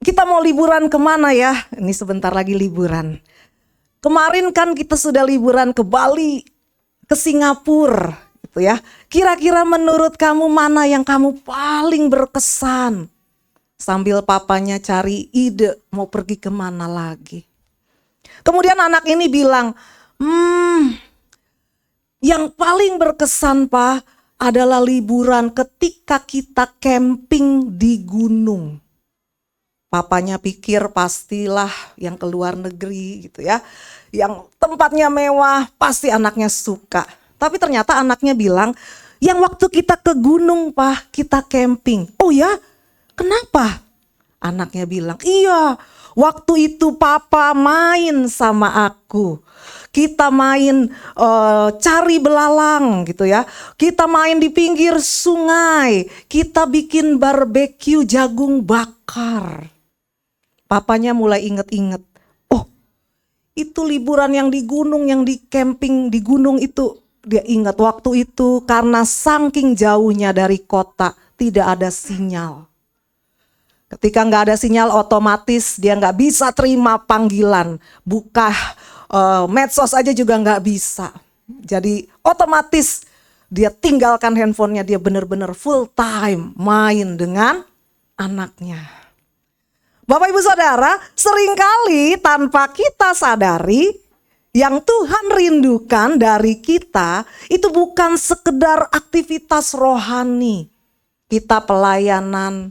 kita mau liburan kemana ya?" Ini sebentar lagi liburan. "Kemarin kan kita sudah liburan ke Bali, ke Singapura, gitu ya. Kira-kira menurut kamu mana yang kamu paling berkesan?" Sambil papanya cari ide mau pergi kemana lagi. Kemudian anak ini bilang, yang paling berkesan Pak adalah liburan ketika kita camping di gunung. Papanya pikir pastilah yang ke luar negeri gitu ya. Yang tempatnya mewah pasti anaknya suka. Tapi ternyata anaknya bilang, yang waktu kita ke gunung Pak, kita camping. "Oh ya? Kenapa?" Anaknya bilang, "Iya, waktu itu Papa main sama aku. Kita main cari belalang gitu ya. Kita main di pinggir sungai. Kita bikin barbeque jagung bakar." Papanya mulai inget-inget. Oh, itu liburan yang di gunung, yang di camping di gunung itu. Dia ingat waktu itu karena saking jauhnya dari kota tidak ada sinyal. Ketika nggak ada sinyal otomatis dia nggak bisa terima panggilan. Buka medsos aja juga nggak bisa. Jadi otomatis dia tinggalkan handphonenya, dia benar-benar full time main dengan anaknya. Bapak ibu saudara, seringkali tanpa kita sadari yang Tuhan rindukan dari kita itu bukan sekedar aktivitas rohani. Kita pelayanan,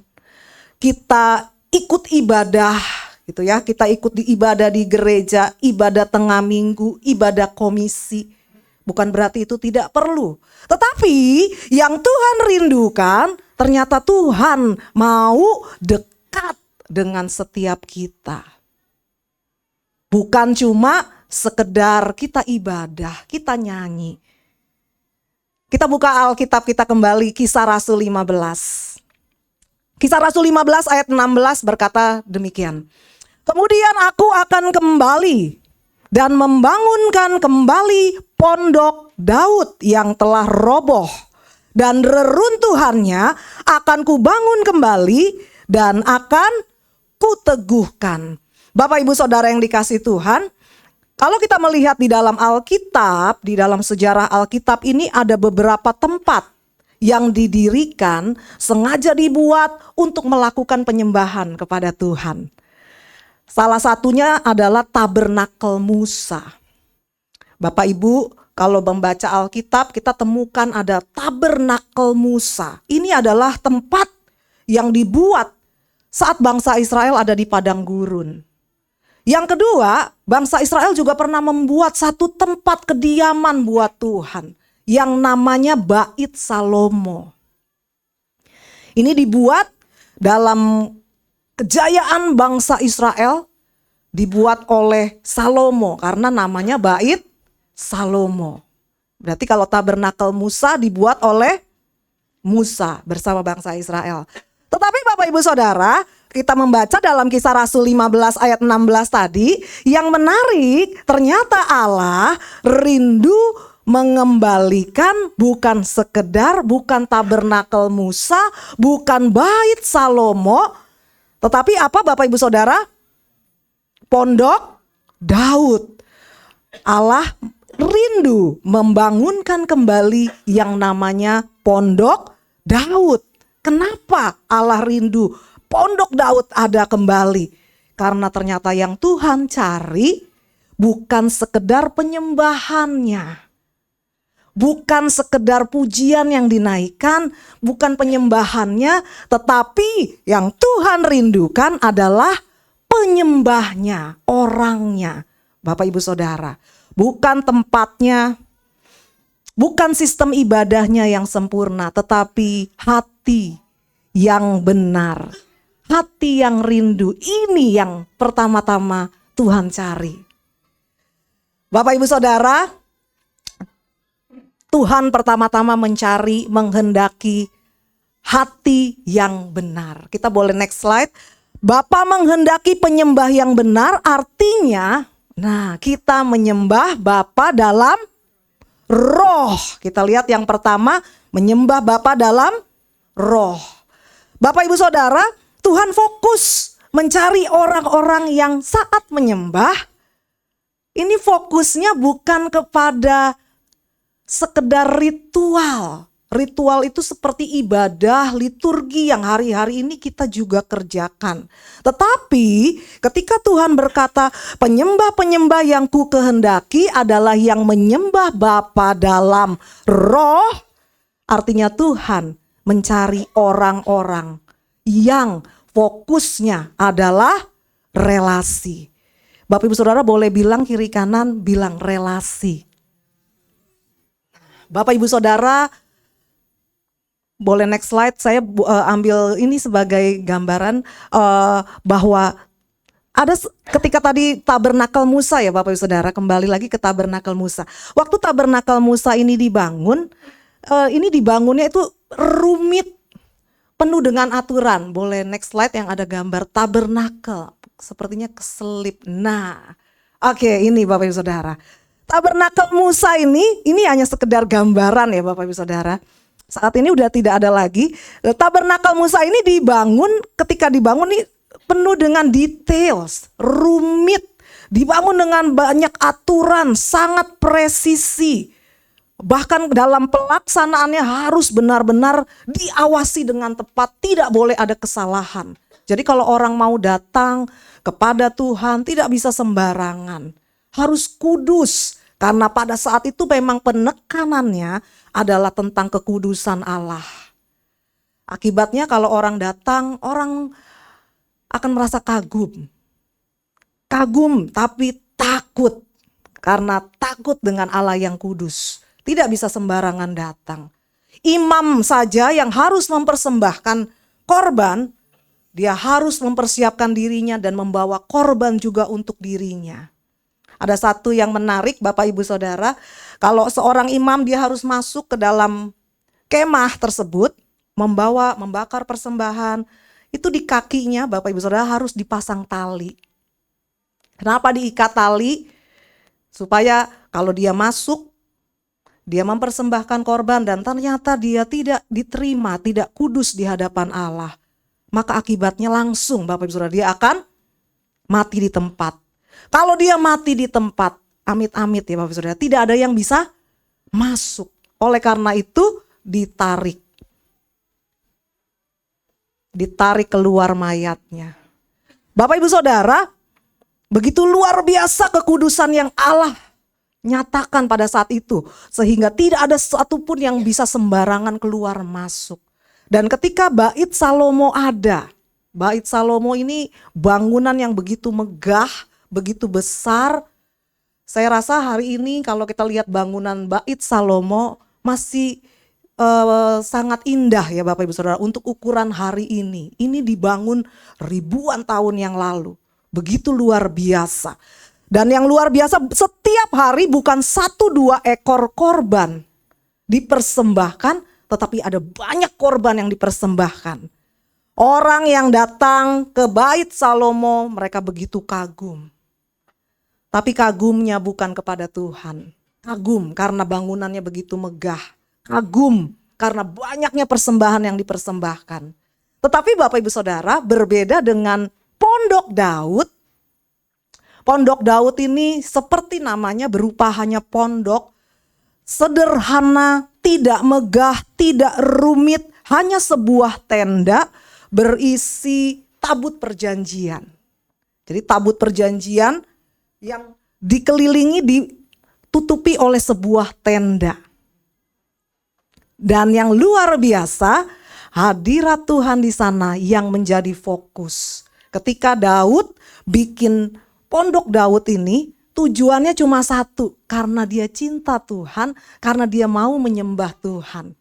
kita ikut ibadah gitu ya. Kita ikut di ibadah di gereja, ibadah tengah minggu, ibadah komisi. Bukan berarti itu tidak perlu. Tetapi yang Tuhan rindukan, ternyata Tuhan mau dekat dengan setiap kita. Bukan cuma sekedar kita ibadah, kita nyanyi. Kita buka Alkitab kita kembali, Kisah Rasul 15. Kisah Rasul 15 ayat 16 berkata demikian. "Kemudian aku akan kembali dan membangunkan kembali pondok Daud yang telah roboh. Dan reruntuhannya akan kubangun kembali dan akan kuteguhkan." Bapak ibu saudara yang dikasih Tuhan, kalau kita melihat di dalam Alkitab, di dalam sejarah Alkitab ini ada beberapa tempat yang didirikan, sengaja dibuat untuk melakukan penyembahan kepada Tuhan. Salah satunya adalah Tabernakel Musa. Bapak Ibu, kalau membaca Alkitab kita temukan ada Tabernakel Musa. Ini adalah tempat yang dibuat saat bangsa Israel ada di padang gurun. Yang kedua, bangsa Israel juga pernah membuat satu tempat kediaman buat Tuhan yang namanya Bait Salomo. Ini dibuat dalam kejayaan bangsa Israel, dibuat oleh Salomo karena namanya Bait Salomo. Berarti kalau Tabernakel Musa dibuat oleh Musa bersama bangsa Israel. Tetapi Bapak Ibu Saudara, kita membaca dalam Kisah Rasul 15 ayat 16 tadi, yang menarik ternyata Allah rindu mengembalikan bukan sekedar, bukan Tabernakel Musa, bukan Bait Salomo, tetapi apa Bapak Ibu Saudara? Pondok Daud. Allah rindu membangunkan kembali yang namanya Pondok Daud. Kenapa Allah rindu Pondok Daud ada kembali? Karena ternyata yang Tuhan cari bukan sekedar penyembahannya, bukan sekedar pujian yang dinaikkan, bukan penyembahannya, tetapi yang Tuhan rindukan adalah penyembahnya, orangnya. Bapak Ibu Saudara, bukan tempatnya, Bukan sistem ibadahnya yang sempurna, tetapi hati yang benar, hati yang rindu. Ini yang pertama-tama Tuhan cari. Bapak Ibu Saudara, Tuhan pertama-tama mencari, menghendaki hati yang benar. Kita boleh next slide. Bapa menghendaki penyembah yang benar, artinya kita menyembah Bapa dalam roh. Kita lihat yang pertama, menyembah Bapa dalam roh. Bapak Ibu Saudara, Tuhan fokus mencari orang-orang yang saat menyembah. Ini fokusnya bukan kepada sekedar ritual. Ritual itu seperti ibadah, liturgi yang hari-hari ini kita juga kerjakan. Tetapi ketika Tuhan berkata, penyembah-penyembah yang ku kehendaki adalah yang menyembah Bapa dalam roh. Artinya Tuhan mencari orang-orang yang fokusnya adalah relasi. Bapak Ibu Saudara boleh bilang kiri kanan, bilang relasi. Bapak Ibu Saudara, boleh next slide, saya ambil ini sebagai gambaran bahwa ada ketika tadi tabernakel Musa ya Bapak Ibu Saudara, kembali lagi ke tabernakel Musa. Waktu tabernakel Musa ini dibangun, ini dibangunnya itu rumit, penuh dengan aturan. Boleh next slide yang ada gambar tabernakel, sepertinya keselip. Oke, ini Bapak Ibu Saudara. Tabernakel Musa ini hanya sekedar gambaran ya Bapak Ibu Saudara. Saat ini udah tidak ada lagi. Tabernakel Musa ini dibangun, ketika dibangun ini penuh dengan details, rumit, dibangun dengan banyak aturan, sangat presisi. Bahkan dalam pelaksanaannya harus benar-benar diawasi dengan tepat, tidak boleh ada kesalahan. Jadi kalau orang mau datang kepada Tuhan tidak bisa sembarangan, harus kudus. Karena pada saat itu memang penekanannya adalah tentang kekudusan Allah. Akibatnya kalau orang datang, orang akan merasa kagum. Kagum tapi takut. Karena takut dengan Allah yang kudus. Tidak bisa sembarangan datang. Imam saja yang harus mempersembahkan korban, dia harus mempersiapkan dirinya dan membawa korban juga untuk dirinya. Ada satu yang menarik Bapak Ibu Saudara, kalau seorang imam dia harus masuk ke dalam kemah tersebut, membakar persembahan, itu di kakinya Bapak Ibu Saudara harus dipasang tali. Kenapa diikat tali? Supaya kalau dia masuk, dia mempersembahkan korban dan ternyata dia tidak diterima, tidak kudus di hadapan Allah. Maka akibatnya langsung Bapak Ibu Saudara dia akan mati di tempat. Kalau dia mati di tempat, amit-amit ya Bapak Saudara, tidak ada yang bisa masuk. Oleh karena itu ditarik keluar mayatnya. Bapak Ibu Saudara, begitu luar biasa kekudusan yang Allah nyatakan pada saat itu. Sehingga tidak ada satupun yang bisa sembarangan keluar masuk. Dan ketika Bait Salomo ada, Bait Salomo ini bangunan yang begitu megah, begitu besar. Saya rasa hari ini kalau kita lihat bangunan Bait Salomo masih sangat indah ya Bapak Ibu Saudara untuk ukuran hari ini. Ini dibangun ribuan tahun yang lalu. Begitu luar biasa. Dan yang luar biasa setiap hari bukan 1-2 ekor korban dipersembahkan, tetapi ada banyak korban yang dipersembahkan. Orang yang datang ke Bait Salomo mereka begitu kagum. Tapi kagumnya bukan kepada Tuhan. Kagum karena bangunannya begitu megah. Kagum karena banyaknya persembahan yang dipersembahkan. Tetapi Bapak Ibu Saudara berbeda dengan Pondok Daud. Pondok Daud ini seperti namanya berupa hanya pondok. Sederhana, tidak megah, tidak rumit. Hanya sebuah tenda berisi tabut perjanjian. Jadi tabut perjanjian yang dikelilingi, ditutupi oleh sebuah tenda. Dan yang luar biasa, hadirat Tuhan di sana yang menjadi fokus. Ketika Daud bikin pondok Daud ini, tujuannya cuma satu, karena dia cinta Tuhan, karena dia mau menyembah Tuhan.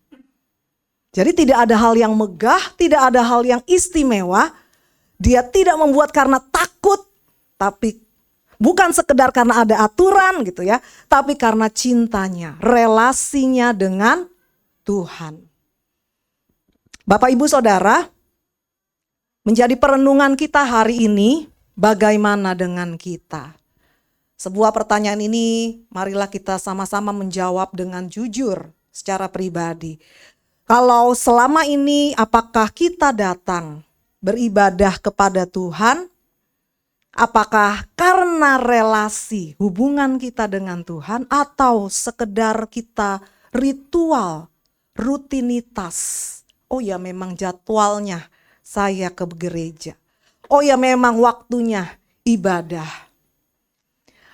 Jadi tidak ada hal yang megah, tidak ada hal yang istimewa. Dia tidak membuat karena takut, tapi bukan sekedar karena ada aturan gitu ya, tapi karena cintanya, relasinya dengan Tuhan. Bapak Ibu Saudara, menjadi perenungan kita hari ini, bagaimana dengan kita? Sebuah pertanyaan ini marilah kita sama-sama menjawab dengan jujur secara pribadi. Kalau selama ini apakah kita datang beribadah kepada Tuhan? Apakah karena relasi hubungan kita dengan Tuhan atau sekedar kita ritual, rutinitas? Oh ya memang jadwalnya saya ke gereja. Oh ya memang waktunya ibadah.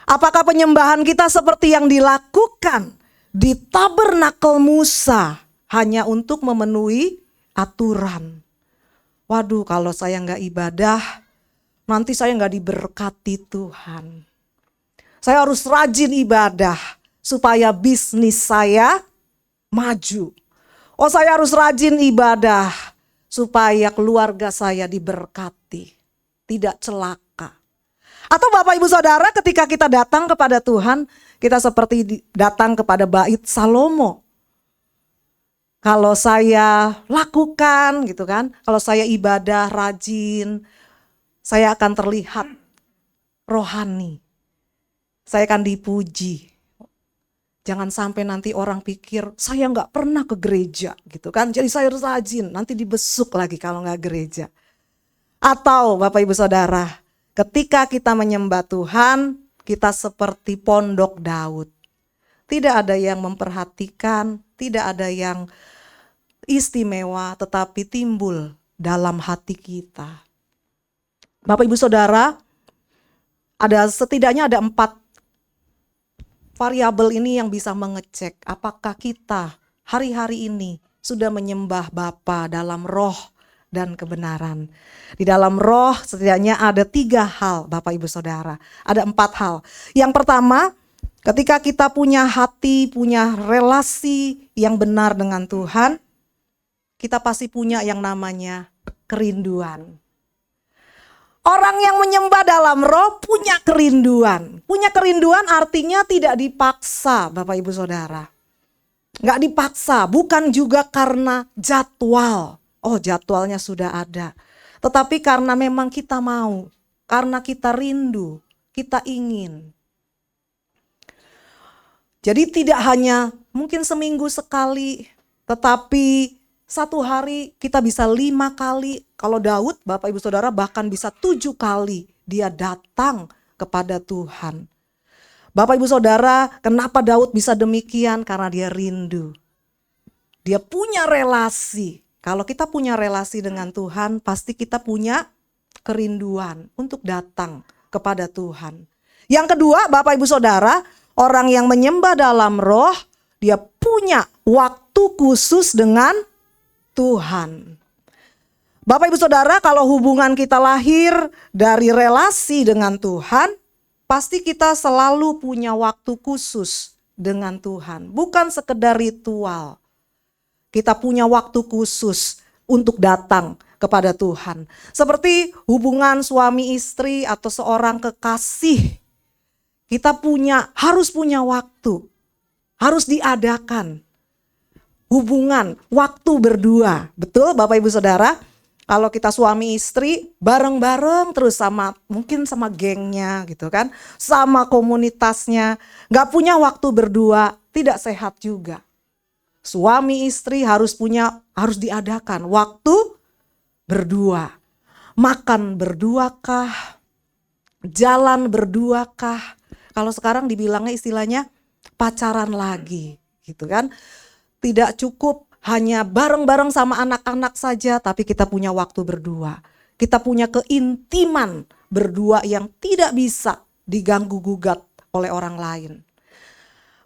Apakah penyembahan kita seperti yang dilakukan di tabernakel Musa hanya untuk memenuhi aturan? Waduh, kalau saya nggak ibadah, nanti saya nggak diberkati Tuhan. Saya harus rajin ibadah supaya bisnis saya maju. Oh, saya harus rajin ibadah supaya keluarga saya diberkati, tidak celaka. Atau Bapak Ibu Saudara, ketika kita datang kepada Tuhan, kita seperti datang kepada bait Salomo. Kalau saya lakukan gitu kan, kalau saya ibadah rajin, saya akan terlihat rohani. Saya akan dipuji. Jangan sampai nanti orang pikir saya nggak pernah ke gereja gitu kan. Jadi saya harus rajin, nanti dibesuk lagi kalau nggak gereja. Atau Bapak Ibu Saudara, ketika kita menyembah Tuhan, kita seperti pondok Daud. Tidak ada yang memperhatikan, tidak ada yang istimewa, tetapi timbul dalam hati kita. Bapak Ibu Saudara, setidaknya ada 4 variabel ini yang bisa mengecek apakah kita hari-hari ini sudah menyembah Bapa dalam roh dan kebenaran. Di dalam roh setidaknya ada 3 hal Bapak Ibu Saudara. Ada 4 hal. Yang pertama, ketika kita punya hati, punya relasi yang benar dengan Tuhan, kita pasti punya yang namanya kerinduan. Orang yang menyembah dalam roh punya kerinduan. Punya kerinduan artinya tidak dipaksa Bapak Ibu Saudara. Nggak dipaksa, bukan juga karena jadwal. Oh jadwalnya sudah ada. Tetapi karena memang kita mau, karena kita rindu, kita ingin. Jadi tidak hanya mungkin seminggu sekali, tetapi satu hari kita bisa 5 kali. Kalau Daud, Bapak Ibu Saudara bahkan bisa 7 kali dia datang kepada Tuhan. Bapak Ibu Saudara, kenapa Daud bisa demikian? Karena dia rindu. Dia punya relasi. Kalau kita punya relasi dengan Tuhan, pasti kita punya kerinduan untuk datang kepada Tuhan. Yang kedua, Bapak Ibu Saudara, orang yang menyembah dalam roh, dia punya waktu khusus dengan Tuhan. Bapak Ibu Saudara, kalau hubungan kita lahir dari relasi dengan Tuhan, pasti kita selalu punya waktu khusus dengan Tuhan. Bukan sekedar ritual. Kita punya waktu khusus untuk datang kepada Tuhan. Seperti hubungan suami istri atau seorang kekasih. Kita harus punya waktu. Harus diadakan hubungan, waktu berdua. Betul Bapak Ibu Saudara? Kalau kita suami istri bareng-bareng terus mungkin sama gengnya gitu kan. Sama komunitasnya. Gak punya waktu berdua, tidak sehat juga. Suami istri harus diadakan waktu berdua. Makan berduakah? Jalan berduakah? Kalau sekarang dibilangnya istilahnya pacaran lagi gitu kan. Tidak cukup hanya bareng-bareng sama anak-anak saja, tapi kita punya waktu berdua. Kita punya keintiman berdua yang tidak bisa diganggu-gugat oleh orang lain.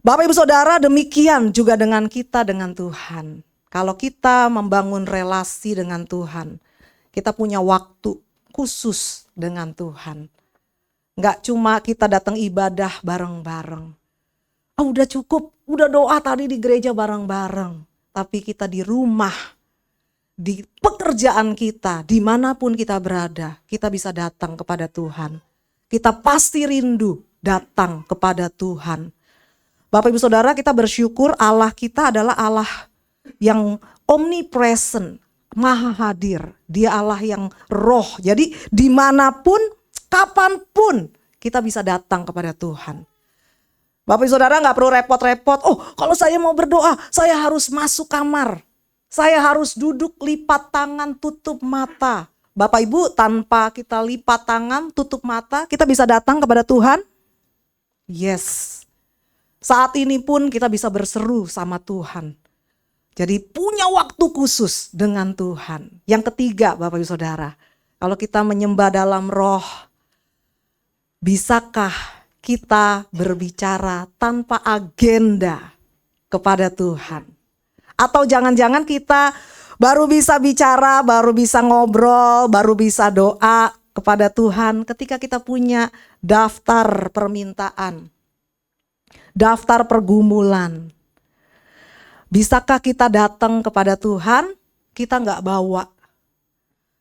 Bapak Ibu Saudara, demikian juga dengan kita dengan Tuhan. Kalau kita membangun relasi dengan Tuhan, kita punya waktu khusus dengan Tuhan. Nggak cuma kita datang ibadah bareng-bareng. Ah, udah cukup, udah doa tadi di gereja bareng-bareng. Tapi kita di rumah, di pekerjaan kita, dimanapun kita berada, kita bisa datang kepada Tuhan. Kita pasti rindu datang kepada Tuhan. Bapak Ibu Saudara, kita bersyukur Allah kita adalah Allah yang omnipresent, maha hadir. Dia Allah yang roh. Jadi dimanapun, kapanpun kita bisa datang kepada Tuhan. Bapak Ibu Saudara gak perlu repot-repot. Oh, kalau saya mau berdoa, saya harus masuk kamar. Saya harus duduk lipat tangan, tutup mata. Bapak Ibu, tanpa kita lipat tangan, tutup mata, kita bisa datang kepada Tuhan? Yes. Saat ini pun kita bisa berseru sama Tuhan. Jadi punya waktu khusus dengan Tuhan. Yang ketiga, Bapak Ibu Saudara, kalau kita menyembah dalam roh, bisakah kita berbicara tanpa agenda kepada Tuhan? Atau jangan-jangan kita baru bisa bicara, baru bisa ngobrol, baru bisa doa kepada Tuhan ketika kita punya daftar permintaan, daftar pergumulan. Bisakah kita datang kepada Tuhan, kita nggak bawa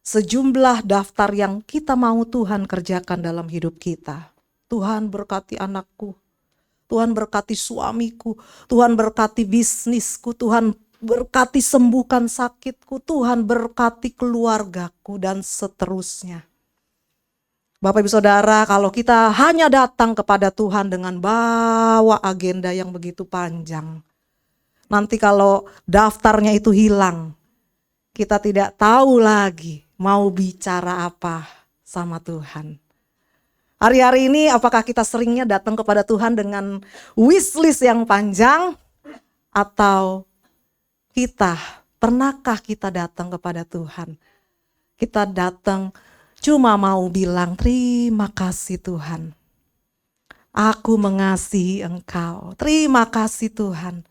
sejumlah daftar yang kita mau Tuhan kerjakan dalam hidup kita. Tuhan berkati anakku, Tuhan berkati suamiku, Tuhan berkati bisnisku, Tuhan berkati sembuhkan sakitku, Tuhan berkati keluargaku, dan seterusnya. Bapak Ibu Saudara, kalau kita hanya datang kepada Tuhan dengan bawa agenda yang begitu panjang, nanti kalau daftarnya itu hilang, kita tidak tahu lagi mau bicara apa sama Tuhan. Hari-hari ini apakah kita seringnya datang kepada Tuhan dengan wishlist yang panjang? Atau pernahkah kita datang kepada Tuhan? Kita datang cuma mau bilang, terima kasih Tuhan. Aku mengasihi Engkau. Terima kasih Tuhan.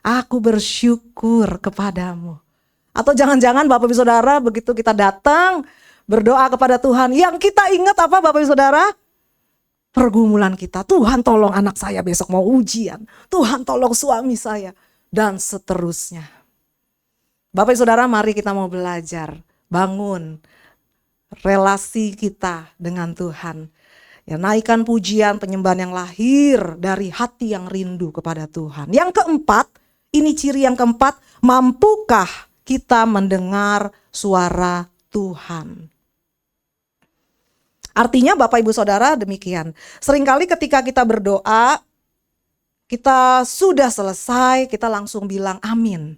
Aku bersyukur kepadamu. Atau jangan-jangan Bapak Ibu Saudara, begitu kita datang berdoa kepada Tuhan, yang kita ingat apa Bapak Ibu Saudara? Pergumulan kita. Tuhan tolong anak saya besok mau ujian. Tuhan tolong suami saya. Dan seterusnya. Bapak Ibu Saudara, mari kita mau belajar. Bangun relasi kita dengan Tuhan. Ya, naikkan pujian penyembahan yang lahir dari hati yang rindu kepada Tuhan. Yang keempat, ini ciri yang keempat, mampukah kita mendengar suara Tuhan? Artinya Bapak Ibu Saudara demikian. Seringkali ketika kita berdoa, kita sudah selesai, kita langsung bilang amin.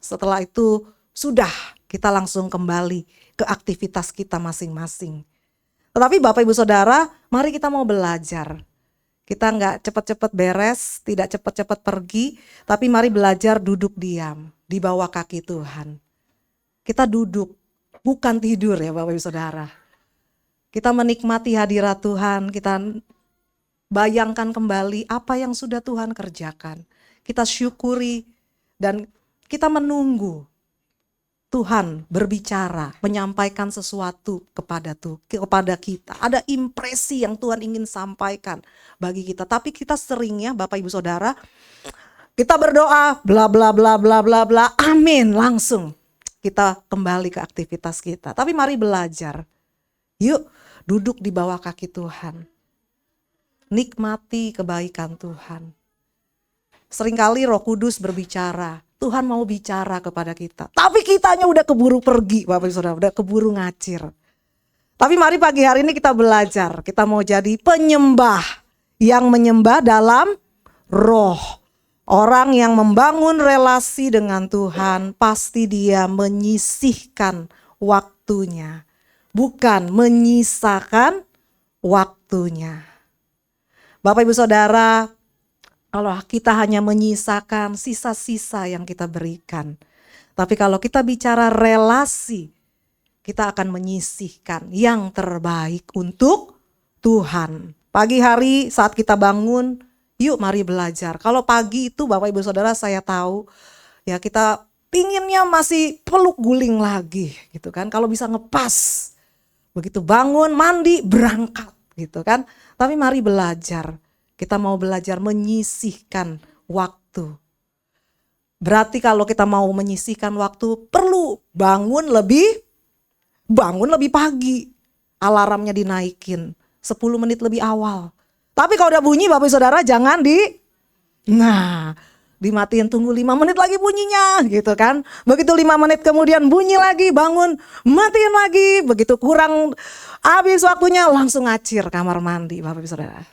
Setelah itu sudah, kita langsung kembali ke aktivitas kita masing-masing. Tetapi Bapak Ibu Saudara, mari kita mau belajar. Kita nggak cepat-cepat beres, tidak cepat-cepat pergi, tapi mari belajar duduk diam di bawah kaki Tuhan. Kita duduk, bukan tidur ya Bapak Ibu Saudara. Kita menikmati hadirat Tuhan, kita bayangkan kembali apa yang sudah Tuhan kerjakan. Kita syukuri dan kita menunggu Tuhan berbicara, menyampaikan sesuatu kepada kita. Ada impresi yang Tuhan ingin sampaikan bagi kita. Tapi kita seringnya Bapak Ibu Saudara, kita berdoa bla bla bla bla bla bla, amin, langsung kita kembali ke aktivitas kita. Tapi mari belajar. Yuk duduk di bawah kaki Tuhan. Nikmati kebaikan Tuhan. Seringkali Roh Kudus berbicara. Tuhan mau bicara kepada kita. Tapi kitanya udah keburu pergi, Bapak Ibu Saudara, udah keburu ngacir. Tapi mari pagi hari ini kita belajar. Kita mau jadi penyembah yang menyembah dalam roh. Orang yang membangun relasi dengan Tuhan pasti dia menyisihkan waktunya, bukan menyisakan waktunya. Bapak Ibu Saudara, kalau kita hanya menyisakan sisa-sisa yang kita berikan. Tapi kalau kita bicara relasi, kita akan menyisihkan yang terbaik untuk Tuhan. Pagi hari saat kita bangun, yuk mari belajar. Kalau pagi itu Bapak Ibu Saudara saya tahu, ya kita pinginnya masih peluk guling lagi gitu kan. Kalau bisa ngepas, begitu bangun, mandi, berangkat gitu kan. Tapi mari belajar. Kita mau belajar menyisihkan waktu. Berarti kalau kita mau menyisihkan waktu, perlu bangun lebih pagi. Alarmnya dinaikin 10 menit lebih awal. Tapi kalau udah bunyi Bapak Saudara jangan dimatiin, tunggu 5 menit lagi bunyinya gitu kan. Begitu 5 menit kemudian bunyi lagi, bangun, matiin lagi. Begitu kurang habis waktunya langsung ngacir kamar mandi Bapak Saudara.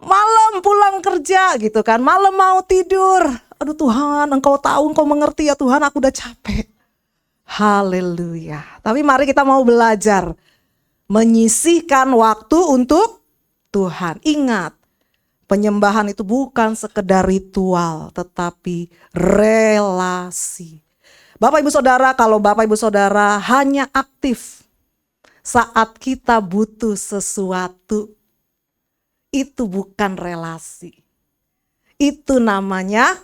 Malam pulang kerja gitu kan, malam mau tidur. Aduh Tuhan, Engkau tahu, Engkau mengerti ya Tuhan, aku udah capek. Haleluya. Tapi mari kita mau belajar menyisihkan waktu untuk Tuhan. Ingat, penyembahan itu bukan sekedar ritual, tetapi relasi. Bapak Ibu Saudara, kalau Bapak Ibu Saudara hanya aktif saat kita butuh sesuatu, itu bukan relasi. Itu namanya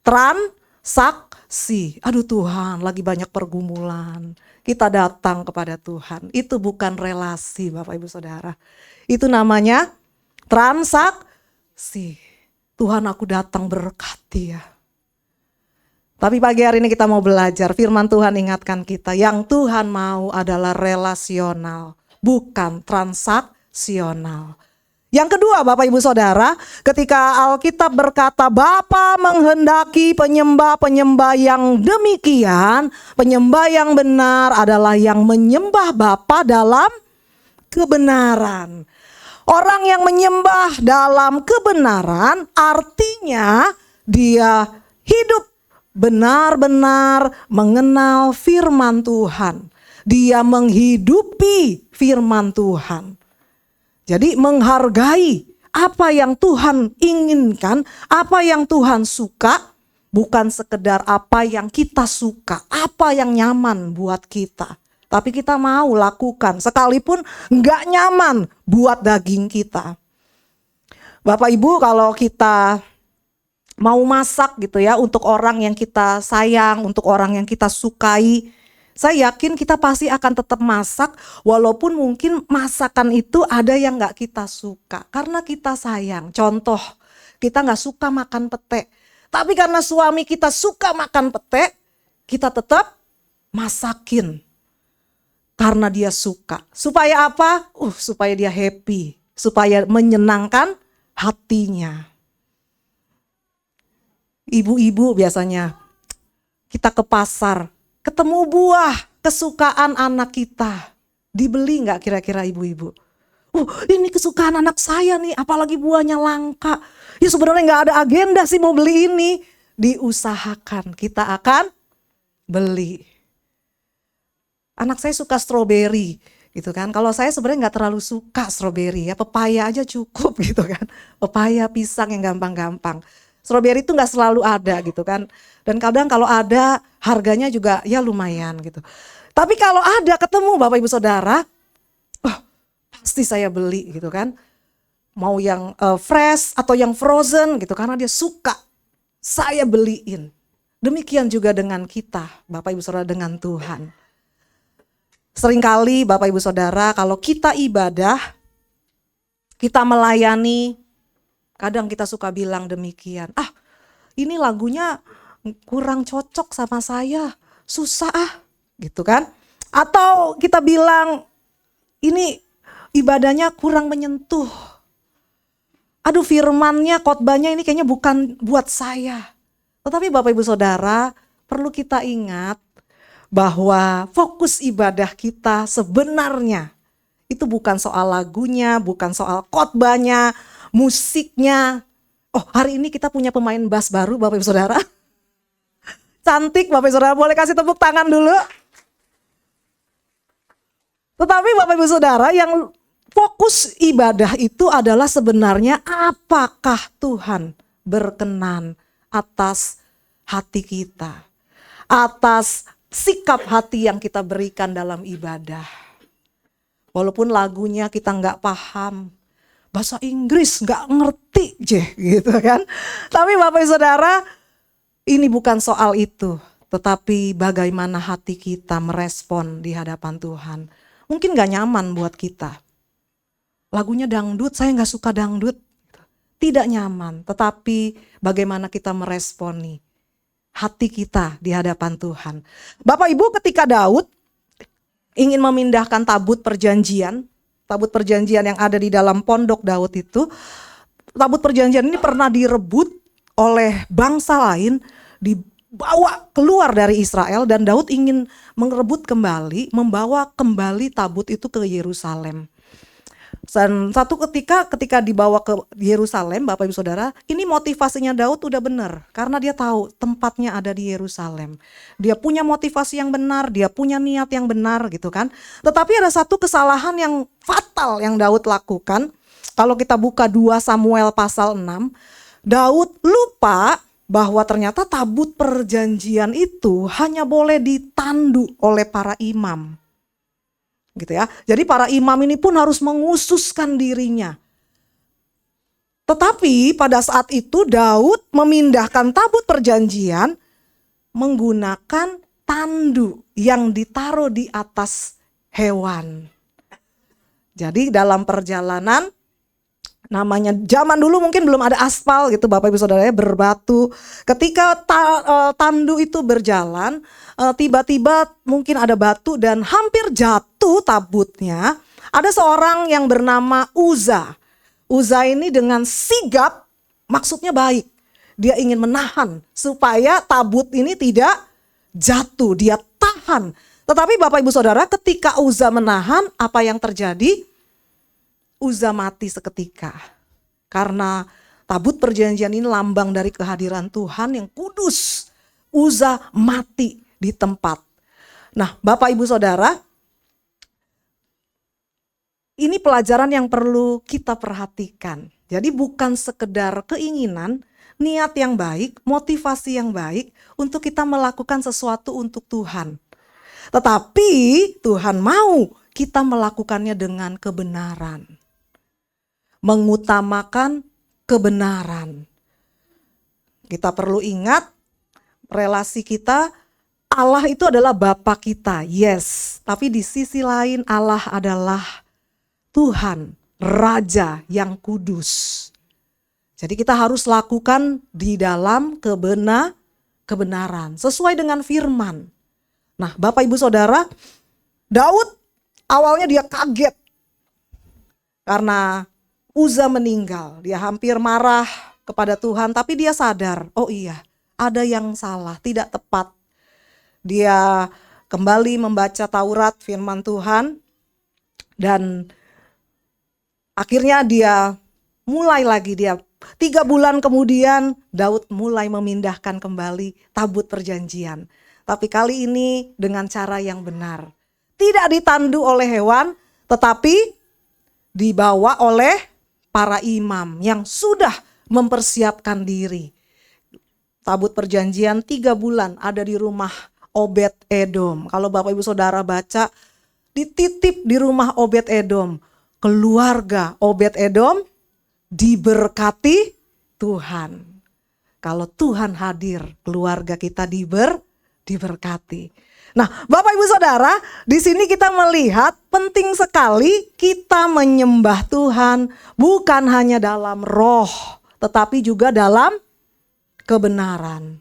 transaksi. Aduh Tuhan, lagi banyak pergumulan. Kita datang kepada Tuhan. Itu bukan relasi Bapak Ibu Saudara. Itu namanya transaksi. Tuhan, aku datang berkati ya. Tapi pagi hari ini kita mau belajar. Firman Tuhan ingatkan kita. Yang Tuhan mau adalah relasional, bukan transaksional. Yang kedua Bapak Ibu Saudara, ketika Alkitab berkata Bapa menghendaki penyembah-penyembah yang demikian, penyembah yang benar adalah yang menyembah Bapa dalam kebenaran. Orang yang menyembah dalam kebenaran artinya dia hidup benar-benar mengenal firman Tuhan. Dia menghidupi firman Tuhan. Jadi menghargai apa yang Tuhan inginkan, apa yang Tuhan suka, bukan sekedar apa yang kita suka, apa yang nyaman buat kita. Tapi kita mau lakukan, sekalipun nggak nyaman buat daging kita. Bapak Ibu, kalau kita mau masak gitu ya, untuk orang yang kita sayang, untuk orang yang kita sukai, saya yakin kita pasti akan tetap masak, walaupun mungkin masakan itu ada yang gak kita suka. Karena kita sayang. Contoh, kita gak suka makan pete. Tapi karena suami kita suka makan pete, kita tetap masakin. Karena dia suka. Supaya apa? Supaya dia happy. Supaya menyenangkan hatinya. Ibu-ibu biasanya, kita ke pasar, ketemu buah kesukaan anak kita. Dibeli gak kira-kira ibu-ibu? Ini kesukaan anak saya nih, apalagi buahnya langka. Ya sebenarnya gak ada agenda sih mau beli ini. Diusahakan, kita akan beli. Anak saya suka stroberi gitu kan. Kalau saya sebenarnya gak terlalu suka stroberi ya, pepaya aja cukup gitu kan. Pepaya, pisang yang gampang-gampang. Stroberi itu gak selalu ada gitu kan. Dan kadang kalau ada harganya juga ya lumayan gitu. Tapi kalau ada ketemu Bapak Ibu Saudara, pasti saya beli gitu kan. Mau yang fresh atau yang frozen gitu, karena dia suka, saya beliin. Demikian juga dengan kita Bapak Ibu Saudara, dengan Tuhan. Seringkali Bapak Ibu Saudara kalau kita ibadah, kita melayani, kadang kita suka bilang demikian, ini lagunya kurang cocok sama saya, susah gitu kan. Atau kita bilang ini ibadahnya kurang menyentuh. Aduh firmannya, khotbahnya ini kayaknya bukan buat saya. Tetapi Bapak Ibu Saudara perlu kita ingat bahwa fokus ibadah kita sebenarnya itu bukan soal lagunya, bukan soal khotbahnya, musiknya. Hari ini kita punya pemain bass baru Bapak Ibu Saudara. Cantik Bapak Ibu Saudara, boleh kasih tepuk tangan dulu. Tetapi Bapak Ibu Saudara, yang fokus ibadah itu adalah sebenarnya apakah Tuhan berkenan atas hati kita, atas sikap hati yang kita berikan dalam ibadah. Walaupun lagunya kita nggak paham, bahasa Inggris nggak ngerti gitu kan. Tapi Bapak Ibu Saudara, ini bukan soal itu, tetapi bagaimana hati kita merespon di hadapan Tuhan. Mungkin gak nyaman buat kita. lagunya dangdut, saya nggak suka dangdut. Tidak nyaman, tetapi bagaimana kita meresponi hati kita di hadapan Tuhan. Bapak Ibu, ketika Daud ingin memindahkan tabut perjanjian yang ada di dalam pondok Daud itu, tabut perjanjian ini pernah direbut oleh bangsa lain, dibawa keluar dari Israel, dan Daud ingin merebut kembali, membawa kembali tabut itu ke Yerusalem. Dan satu ketika dibawa ke Yerusalem, Bapak Ibu Saudara, ini motivasinya Daud udah benar, karena dia tahu tempatnya ada di Yerusalem. Dia punya motivasi yang benar, dia punya niat yang benar gitu kan. Tetapi ada satu kesalahan yang fatal yang Daud lakukan. Kalau kita buka 2 Samuel pasal 6, Daud lupa bahwa ternyata tabut perjanjian itu hanya boleh ditandu oleh para imam. Gitu ya. Jadi para imam ini pun harus mengususkan dirinya. Tetapi pada saat itu Daud memindahkan tabut perjanjian menggunakan tandu yang ditaruh di atas hewan. Jadi dalam perjalanan, namanya zaman dulu mungkin belum ada aspal gitu Bapak Ibu Saudara, berbatu. Ketika tandu itu berjalan, tiba-tiba mungkin ada batu dan hampir jatuh tabutnya. Ada seorang yang bernama Uza. Uza ini dengan sigap, maksudnya baik. Dia ingin menahan supaya tabut ini tidak jatuh, dia tahan. Tetapi Bapak Ibu Saudara, ketika Uza menahan, apa yang terjadi? Uza mati seketika. Karena tabut perjanjian ini lambang dari kehadiran Tuhan yang kudus. Uza mati di tempat. Nah, Bapak Ibu Saudara, ini pelajaran yang perlu kita perhatikan. Jadi bukan sekedar keinginan, niat yang baik, motivasi yang baik untuk kita melakukan sesuatu untuk Tuhan. Tetapi Tuhan mau kita melakukannya dengan kebenaran. Mengutamakan kebenaran. Kita perlu ingat relasi kita, Allah itu adalah Bapa kita, yes. Tapi di sisi lain Allah adalah Tuhan, Raja yang kudus. Jadi kita harus lakukan di dalam kebenaran, sesuai dengan firman. Nah, Bapak Ibu Saudara, Daud awalnya dia kaget karena Uza meninggal. Dia hampir marah kepada Tuhan, tapi dia sadar, oh iya, ada yang salah, tidak tepat. Dia kembali membaca Taurat, firman Tuhan, dan akhirnya dia mulai lagi, 3 bulan kemudian Daud mulai memindahkan kembali tabut perjanjian. Tapi kali ini dengan cara yang benar. Tidak ditandu oleh hewan, tetapi dibawa oleh para imam yang sudah mempersiapkan diri. Tabut perjanjian 3 bulan ada di rumah Obed Edom. Kalau Bapak Ibu Saudara baca, dititip di rumah Obed Edom. Keluarga Obed Edom diberkati Tuhan. Kalau Tuhan hadir, keluarga kita diberkati. Nah, Bapak Ibu Saudara, di sini kita melihat penting sekali kita menyembah Tuhan bukan hanya dalam roh, tetapi juga dalam kebenaran.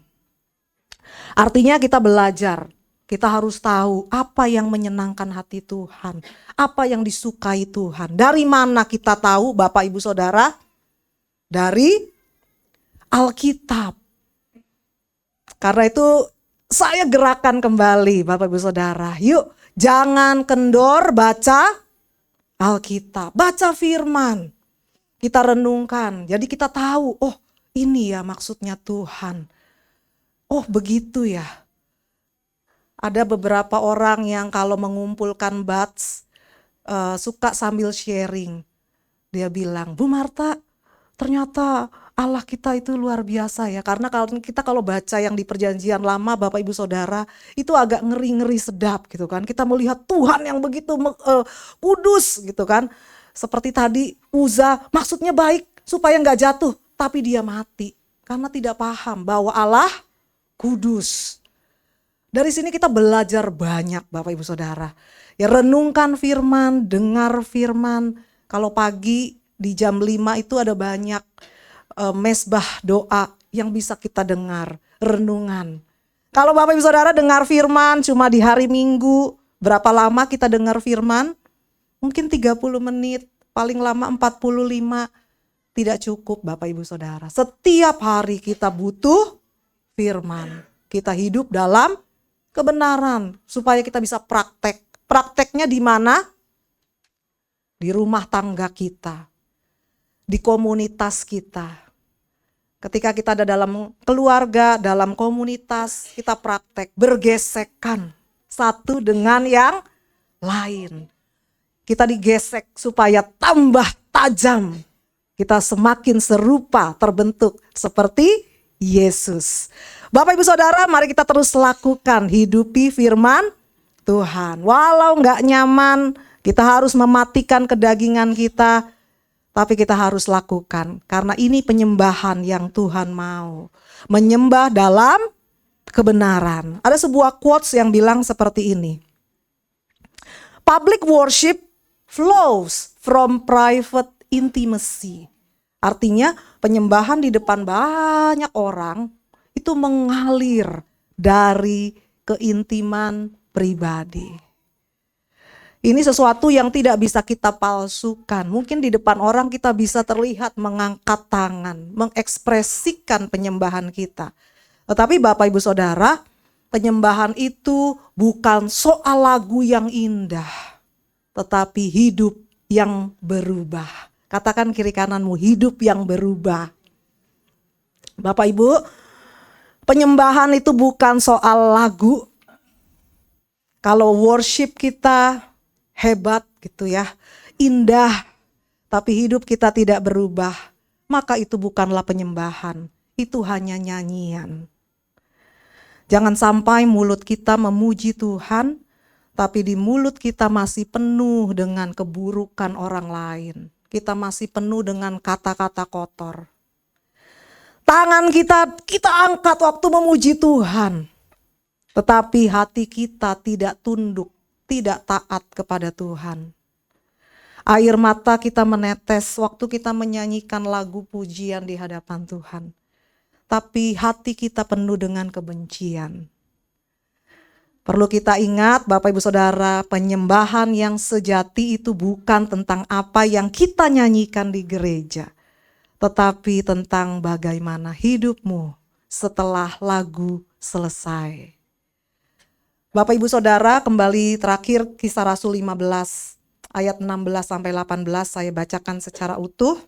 Artinya kita belajar, kita harus tahu apa yang menyenangkan hati Tuhan, apa yang disukai Tuhan. Dari mana kita tahu Bapak Ibu Saudara? Dari Alkitab. Karena itu saya gerakan kembali Bapak Ibu Saudara. Yuk, jangan kendor baca Alkitab, baca firman. Kita renungkan, jadi kita tahu, oh ini ya maksudnya Tuhan. Oh begitu ya. Ada beberapa orang yang kalau mengumpulkan bats suka sambil sharing. Dia bilang, Bu Marta, ternyata Allah kita itu luar biasa ya. Karena kalau baca yang di perjanjian lama Bapak Ibu Saudara, itu agak ngeri-ngeri sedap gitu kan. Kita melihat Tuhan yang begitu kudus gitu kan. Seperti tadi Uza maksudnya baik supaya gak jatuh, tapi dia mati. Karena tidak paham bahwa Allah kudus. Dari sini kita belajar banyak Bapak Ibu Saudara. Ya renungkan firman, dengar firman, Kalau pagi di jam 5 itu ada banyak mesbah doa yang bisa kita dengar, renungan. Kalau Bapak Ibu Saudara dengar firman cuma di hari Minggu, berapa lama kita dengar firman? Mungkin 30 menit, paling lama 45. Tidak cukup Bapak Ibu Saudara. Setiap hari kita butuh firman. Kita hidup dalam kebenaran supaya kita bisa praktek. Prakteknya di mana? Di rumah tangga kita. Di komunitas kita. Ketika kita ada dalam keluarga, dalam komunitas, kita praktek bergesekan satu dengan yang lain. Kita digesek supaya tambah tajam. Kita semakin serupa, terbentuk seperti Yesus. Bapak Ibu Saudara, mari kita terus lakukan, hidupi firman Tuhan. Walau nggak nyaman, kita harus mematikan kedagingan kita, tapi kita harus lakukan. Karena ini penyembahan yang Tuhan mau. Menyembah dalam kebenaran. Ada sebuah quotes yang bilang seperti ini. Public worship flows from private intimacy. Artinya penyembahan di depan banyak orang itu mengalir dari keintiman pribadi. Ini sesuatu yang tidak bisa kita palsukan. Mungkin di depan orang kita bisa terlihat mengangkat tangan, mengekspresikan penyembahan kita. Tetapi Bapak Ibu Saudara, penyembahan itu bukan soal lagu yang indah, tetapi hidup yang berubah. Katakan kiri kananmu, hidup yang berubah. Bapak Ibu, penyembahan itu bukan soal lagu. Kalau worship kita hebat gitu ya, indah, tapi hidup kita tidak berubah, maka itu bukanlah penyembahan, itu hanya nyanyian. Jangan sampai mulut kita memuji Tuhan, tapi di mulut kita masih penuh dengan keburukan orang lain. Kita masih penuh dengan kata-kata kotor. Tangan kita angkat waktu memuji Tuhan, tetapi hati kita tidak tunduk, tidak taat kepada Tuhan. Air mata kita menetes waktu kita menyanyikan lagu pujian di hadapan Tuhan. Tapi hati kita penuh dengan kebencian. Perlu kita ingat Bapak Ibu Saudara, penyembahan yang sejati itu bukan tentang apa yang kita nyanyikan di gereja. Tetapi tentang bagaimana hidupmu setelah lagu selesai. Bapak Ibu Saudara, kembali terakhir Kisah Rasul 15 ayat 16 sampai 18 saya bacakan secara utuh.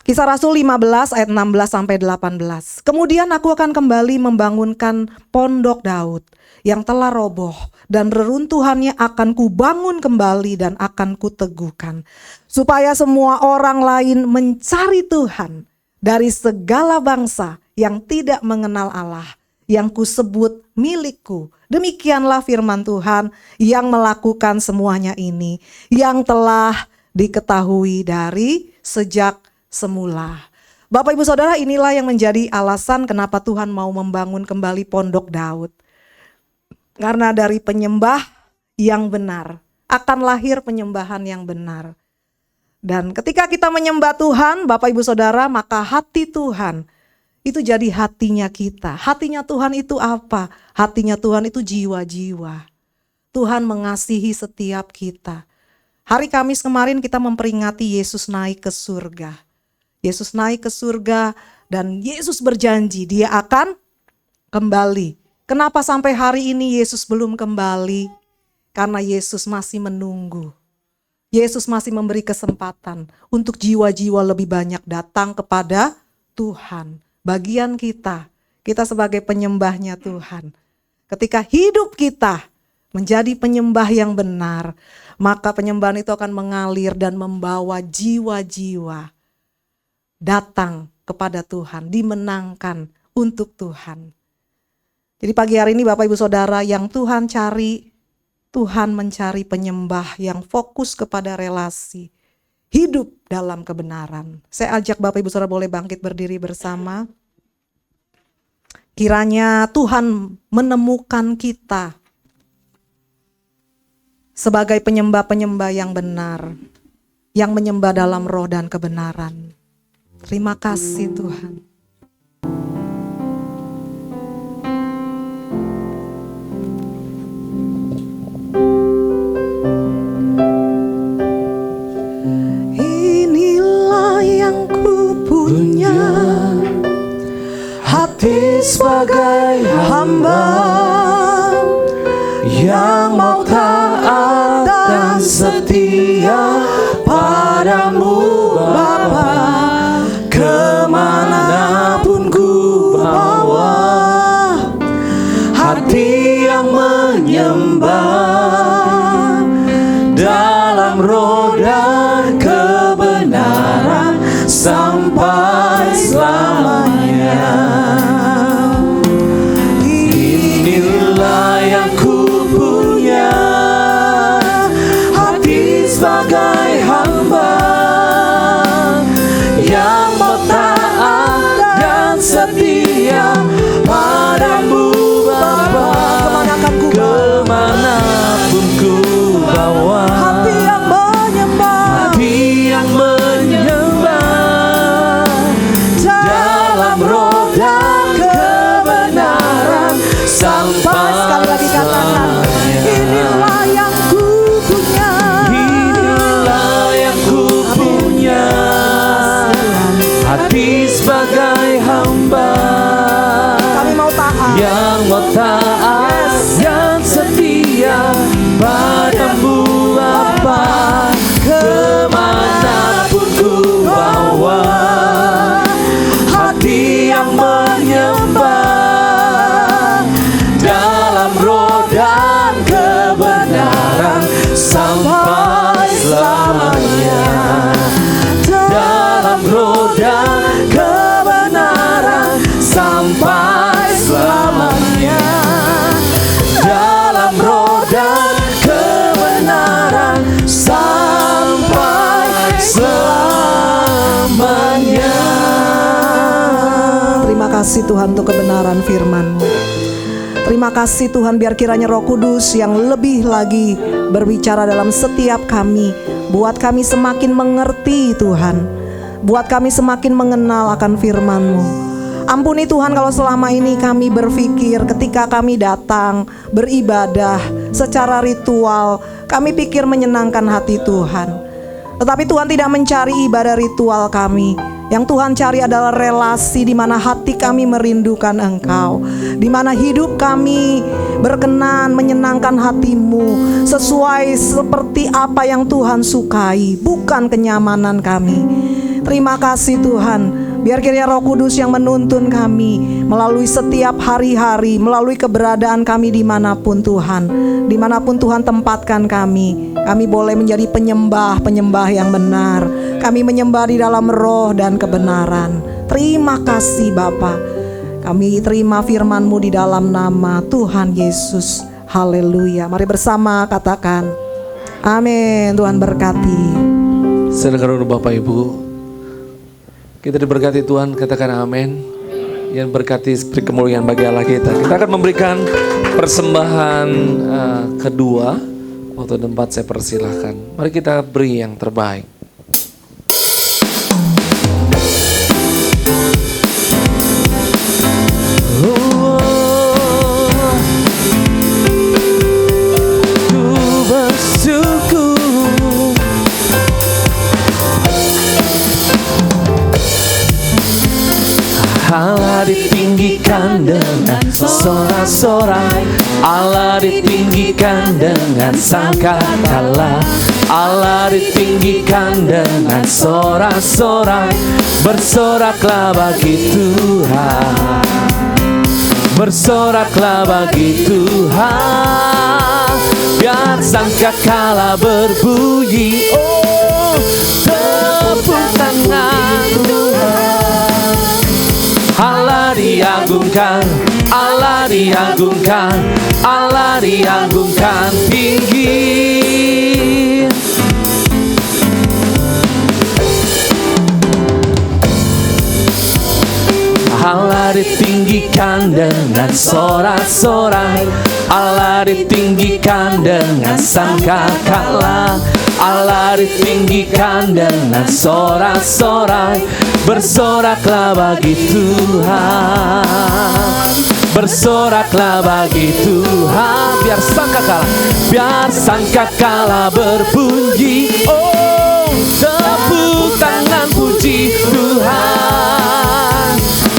Kisah Rasul 15 ayat 16 sampai 18. Kemudian aku akan kembali membangunkan pondok Daud yang telah roboh, dan reruntuhannya akan kubangun kembali dan akan kuteguhkan, supaya semua orang lain mencari Tuhan dari segala bangsa yang tidak mengenal Allah, yang kusebut milikku. Demikianlah firman Tuhan yang melakukan semuanya ini, yang telah diketahui dari sejak semula. Bapak Ibu Saudara, inilah yang menjadi alasan kenapa Tuhan mau membangun kembali pondok Daud. Karena dari penyembah yang benar akan lahir penyembahan yang benar. Dan ketika kita menyembah Tuhan, Bapak Ibu Saudara, maka hati Tuhan itu jadi hatinya kita. Hatinya Tuhan itu apa? Hatinya Tuhan itu jiwa-jiwa. Tuhan mengasihi setiap kita. Hari Kamis kemarin kita memperingati Yesus naik ke surga. Yesus naik ke surga dan Yesus berjanji dia akan kembali. Kenapa sampai hari ini Yesus belum kembali? Karena Yesus masih menunggu. Yesus masih memberi kesempatan untuk jiwa-jiwa lebih banyak datang kepada Tuhan. Bagian kita sebagai penyembahnya Tuhan. Ketika hidup kita menjadi penyembah yang benar, maka penyembahan itu akan mengalir dan membawa jiwa-jiwa datang kepada Tuhan, dimenangkan untuk Tuhan. Jadi pagi hari ini Bapak Ibu Saudara, yang Tuhan cari, Tuhan mencari penyembah yang fokus kepada relasi, hidup dalam kebenaran. Saya ajak Bapak Ibu Saudara boleh bangkit berdiri bersama. Kiranya Tuhan menemukan kita sebagai penyembah-penyembah yang benar, yang menyembah dalam roh dan kebenaran. Terima kasih Tuhan. Inilah yang ku punya, hati sebagai hamba yang mau taat dan setia padamu Bapa, kemanapun ku bawa, hati yang menyembah dalam roh dan kebenaran sampai selamanya. Inilah yang ku punya, hati sebagai hamba yang mau taat dan setia padamu Bapa, kemanapun ku bawa, hati yang menyembah dalam roh dan kebenaran sampai sekali lagi katakan, inilah yang ku punya, inilah yang ku punya, hati sebagai hamba kami mau taat, yang mau taat yang setia padamu Bapa, kemanapun ku bawa, hati yang menyembah dalam roh dan kebenaran sampai selamanya, dalam roh dan kebenaran sampai selamanya, dalam roh dan kebenaran sampai selamanya. Terima kasih Tuhan untuk kebenaran firman-Mu. Terima kasih Tuhan, biar kiranya Roh Kudus yang lebih lagi berbicara dalam setiap kami, buat kami semakin mengerti Tuhan, buat kami semakin mengenal akan firman-Mu. Ampuni Tuhan kalau selama ini kami berpikir ketika kami datang beribadah secara ritual, kami pikir menyenangkan hati Tuhan. Tetapi Tuhan tidak mencari ibadah ritual kami. Yang Tuhan cari adalah relasi di mana hati kami merindukan Engkau, di mana hidup kami berkenan menyenangkan hati-Mu sesuai seperti apa yang Tuhan sukai, bukan kenyamanan kami. Terima kasih Tuhan, biar kiranya Roh Kudus yang menuntun kami melalui setiap hari-hari, melalui keberadaan kami dimanapun Tuhan, dimanapun Tuhan tempatkan kami boleh menjadi penyembah-penyembah yang benar. Kami menyembah di dalam roh dan kebenaran. Terima kasih Bapa. Kami terima firman-Mu di dalam nama Tuhan Yesus. Haleluya. Mari bersama katakan amin. Tuhan berkati. Saudara Bapak Ibu, kita diberkati Tuhan, katakan amin. Yang berkati seperti kemuliaan bagi Allah kita. Kita akan memberikan persembahan kedua. Waktu dan tempat saya persilahkan. Mari kita beri yang terbaik. Allah ditinggikan dengan sorak-sorai, Allah ditinggikan dengan sangkakala, Allah ditinggikan dengan sorak-sorai. Bersoraklah bagi Tuhan, bersoraklah bagi Tuhan, biar sangkakala berbunyi. Oh, tepuk tangan Tuhan. Allah diagungkan, Allah diagungkan, Allah diagungkan tinggi. Allah ditinggikan dengan sorak-sorai, Allah ditinggikan dengan sangkakala, Allah ditinggikan dengan sorak-sorai. Bersoraklah bagi Tuhan, bersoraklah bagi Tuhan. Biar sangkakala berbunyi. Oh, tepuk tangan puji Tuhan.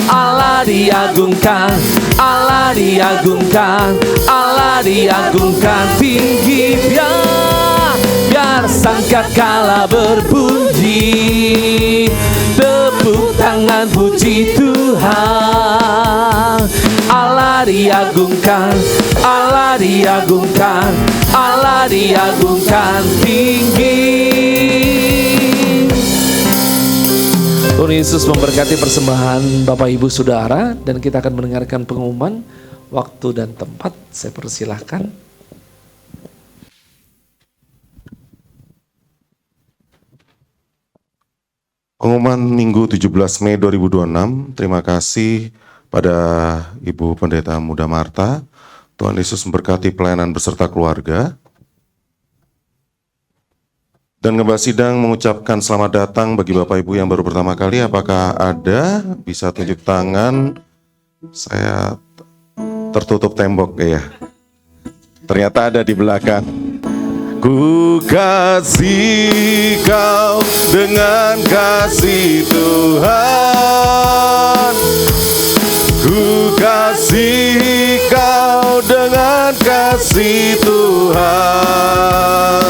Allah diagungkan, Allah diagungkan, Allah diagungkan tinggi. Biar sangkakala berbunyi. Tepuk tangan puji Tuhan. Allah diagungkan, Allah diagungkan, Allah diagungkan tinggi. Tuhan Yesus memberkati persembahan Bapak Ibu Saudara, dan kita akan mendengarkan pengumuman waktu dan tempat. Saya persilahkan. Pengumuman Minggu 17 Mei 2026. Terima kasih pada Ibu Pendeta Muda Marta. Tuhan Yesus memberkati pelayanan beserta keluarga. Dan Gembala Sidang mengucapkan selamat datang bagi Bapak Ibu yang baru pertama kali. Apakah ada? Bisa tunjuk tangan. Saya tertutup tembok ya. Ternyata ada di belakang. Ku kasih kau dengan kasih Tuhan. Ku kasih kau dengan kasih Tuhan.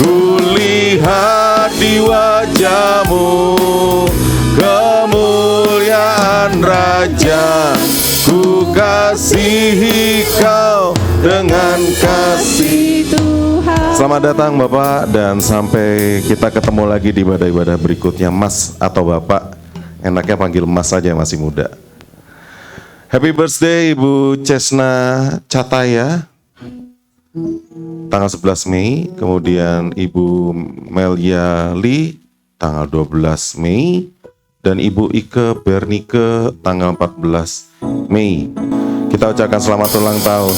Ku lihat di wajahmu kemuliaan Raja. Ku kasihi kau dengan kasih Tuhan. Selamat datang Bapak, dan sampai kita ketemu lagi di ibadah-ibadah berikutnya. Mas atau Bapak, enaknya panggil Mas saja, masih muda. Happy birthday Ibu Cesna Cataya, tanggal 11 Mei. Kemudian Ibu Melia Lee, tanggal 12 Mei. Dan Ibu Ike Bernike, tanggal 14 Mei. Kita ucapkan selamat ulang tahun.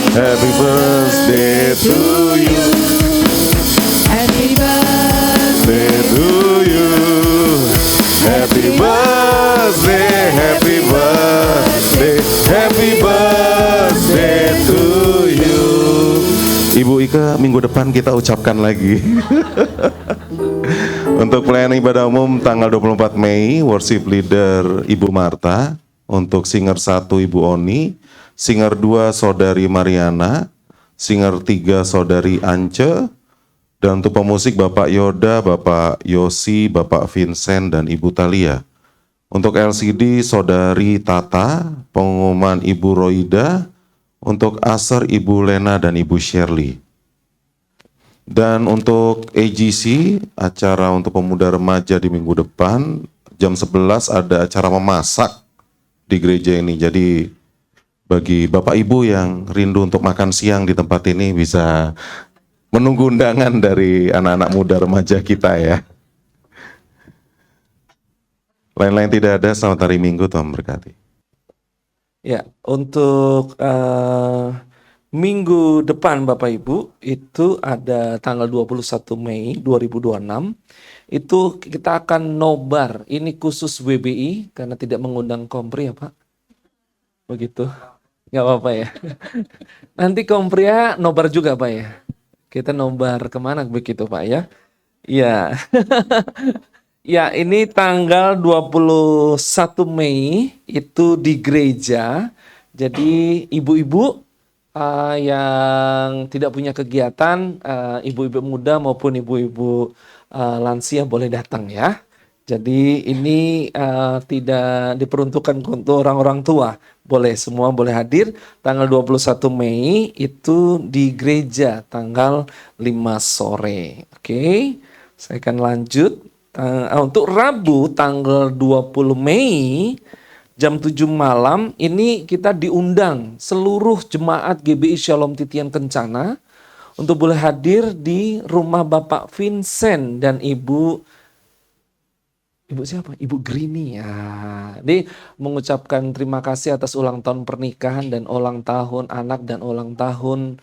Happy birthday to you. Happy birthday to you. Happy birthday, happy birthday, happy birthday to you. Ibu Ika, minggu depan kita ucapkan lagi. Untuk pelayanan ibadah umum tanggal 24 Mei, worship leader Ibu Marta. Untuk singer 1 Ibu Oni, singer 2 Saudari Mariana, singer 3 Saudari Ance, dan untuk pemusik Bapak Yoda, Bapak Yosi, Bapak Vincent, dan Ibu Talia. Untuk LCD Saudari Tata, pengumuman Ibu Roida, untuk Aser Ibu Lena dan Ibu Shirley. Dan untuk AGC, acara untuk pemuda remaja di minggu depan, jam 11 ada acara memasak di gereja ini. Jadi bagi Bapak Ibu yang rindu untuk makan siang di tempat ini bisa menunggu undangan dari anak-anak muda remaja kita ya. Lain-lain tidak ada, selamat hari Minggu, Tuhan berkati. Ya, untuk minggu depan Bapak Ibu itu ada tanggal 21 Mei 2026. Itu kita akan nobar. Ini khusus WBI karena tidak mengundang Kompri ya Pak. Begitu. Nggak apa-apa ya. Nanti Kompria nobar juga Pak ya. Kita nobar kemana begitu Pak ya. Ya. Ya, ini tanggal 21 Mei itu di gereja. Jadi ibu-ibu yang tidak punya kegiatan, ibu-ibu muda maupun ibu-ibu lansia boleh datang ya. Jadi ini tidak diperuntukkan untuk orang-orang tua. Boleh, semua boleh hadir. Tanggal 21 Mei itu di gereja tanggal 5 sore. Oke, saya akan lanjut. Untuk Rabu tanggal 20 Mei jam 7 malam ini kita diundang seluruh jemaat GBI Shalom Titian Kencana untuk boleh hadir di rumah Bapak Vincent dan Ibu Ibu siapa? Ibu Grini ya. Ini mengucapkan terima kasih atas ulang tahun pernikahan dan ulang tahun anak dan ulang tahun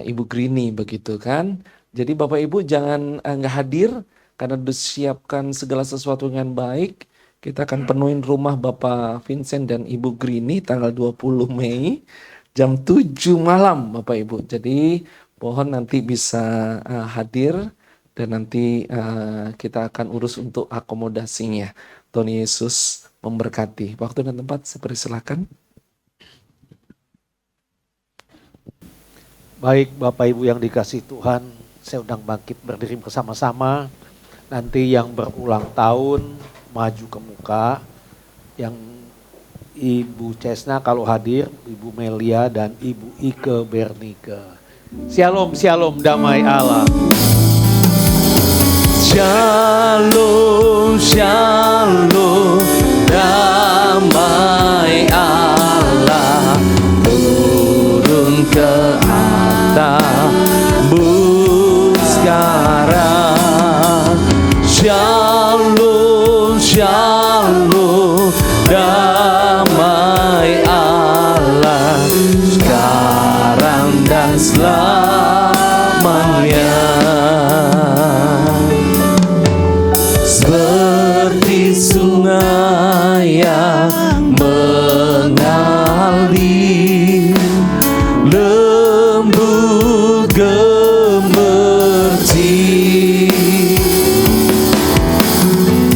Ibu Grini begitu kan. Jadi Bapak Ibu jangan nggak hadir karena disiapkan segala sesuatu dengan baik. Kita akan penuhin rumah Bapak Vincent dan Ibu Grini tanggal 20 Mei jam 7 malam Bapak Ibu. Jadi mohon nanti bisa hadir. Dan nanti kita akan urus untuk akomodasinya. Tuhan Yesus memberkati. Waktu dan tempat saya persilakan. Baik Bapak Ibu yang dikasih Tuhan, saya undang bangkit berdiri bersama-sama. Nanti yang berulang tahun maju ke muka. Yang Ibu Cesna kalau hadir, Ibu Melia dan Ibu Ike Bernike. Shalom, shalom, damai Allah. Shalom, shalom, damai Allah turun ke atasmu sekarang. Shalom, shalom, damai Allah sekarang dan selamanya. Seperti sungai yang mengalir, lembut gemercik,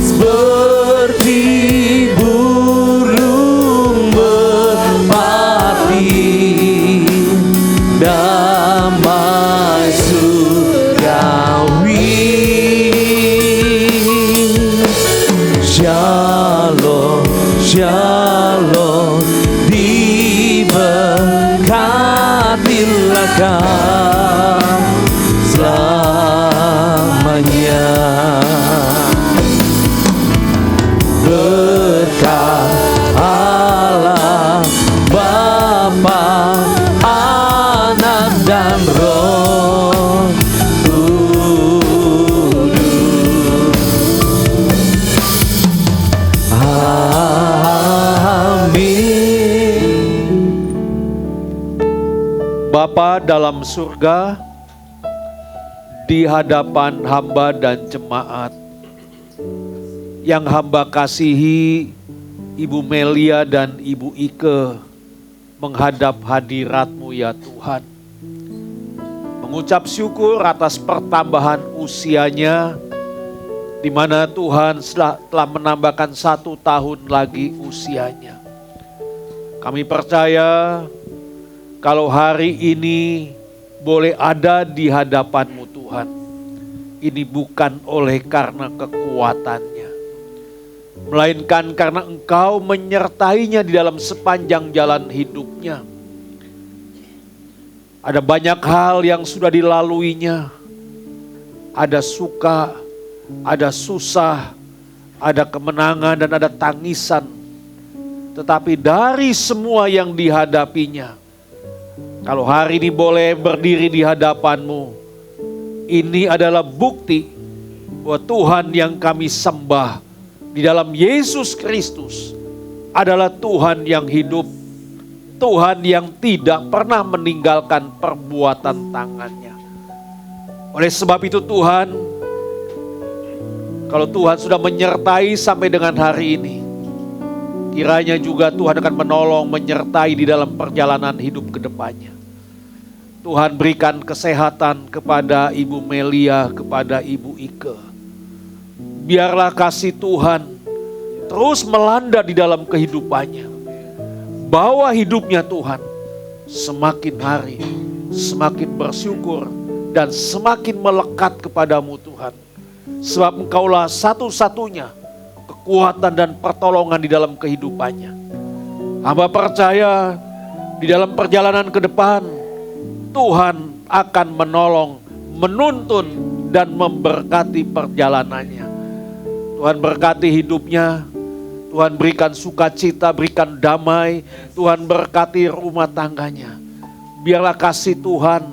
seperti burung merpati, damai surgawi. Shalom, shalom, diberkatilah kau selamanya. Berkat Allah Bapa, Anak dan Roh Bapa dalam surga, di hadapan hamba dan jemaat yang hamba kasihi, Ibu Melia dan Ibu Ike menghadap hadirat-Mu ya Tuhan. Mengucap syukur atas pertambahan usianya, di mana Tuhan telah menambahkan 1 tahun lagi usianya. Kami percaya kalau hari ini boleh ada di hadapan-Mu Tuhan, ini bukan oleh karena kekuatannya, melainkan karena Engkau menyertainya di dalam sepanjang jalan hidupnya. Ada banyak hal yang sudah dilaluinya, ada suka, ada susah, ada kemenangan dan ada tangisan. Tetapi dari semua yang dihadapinya, kalau hari ini boleh berdiri di hadapan-Mu, ini adalah bukti bahwa Tuhan yang kami sembah di dalam Yesus Kristus adalah Tuhan yang hidup, Tuhan yang tidak pernah meninggalkan perbuatan tangannya. Oleh sebab itu Tuhan, kalau Tuhan sudah menyertai sampai dengan hari ini, kiranya juga Tuhan akan menolong, menyertai di dalam perjalanan hidup ke depannya. Tuhan berikan kesehatan kepada Ibu Melia, kepada Ibu Ike. Biarlah kasih Tuhan terus melanda di dalam kehidupannya. Bawa hidupnya Tuhan semakin hari, semakin bersyukur dan semakin melekat kepadamu Tuhan. Sebab Engkaulah satu-satunya kekuatan dan pertolongan di dalam kehidupannya. Hamba percaya di dalam perjalanan ke depan, Tuhan akan menolong, menuntun dan memberkati perjalanannya. Tuhan berkati hidupnya, Tuhan berikan sukacita, berikan damai, Tuhan berkati rumah tangganya. Biarlah kasih Tuhan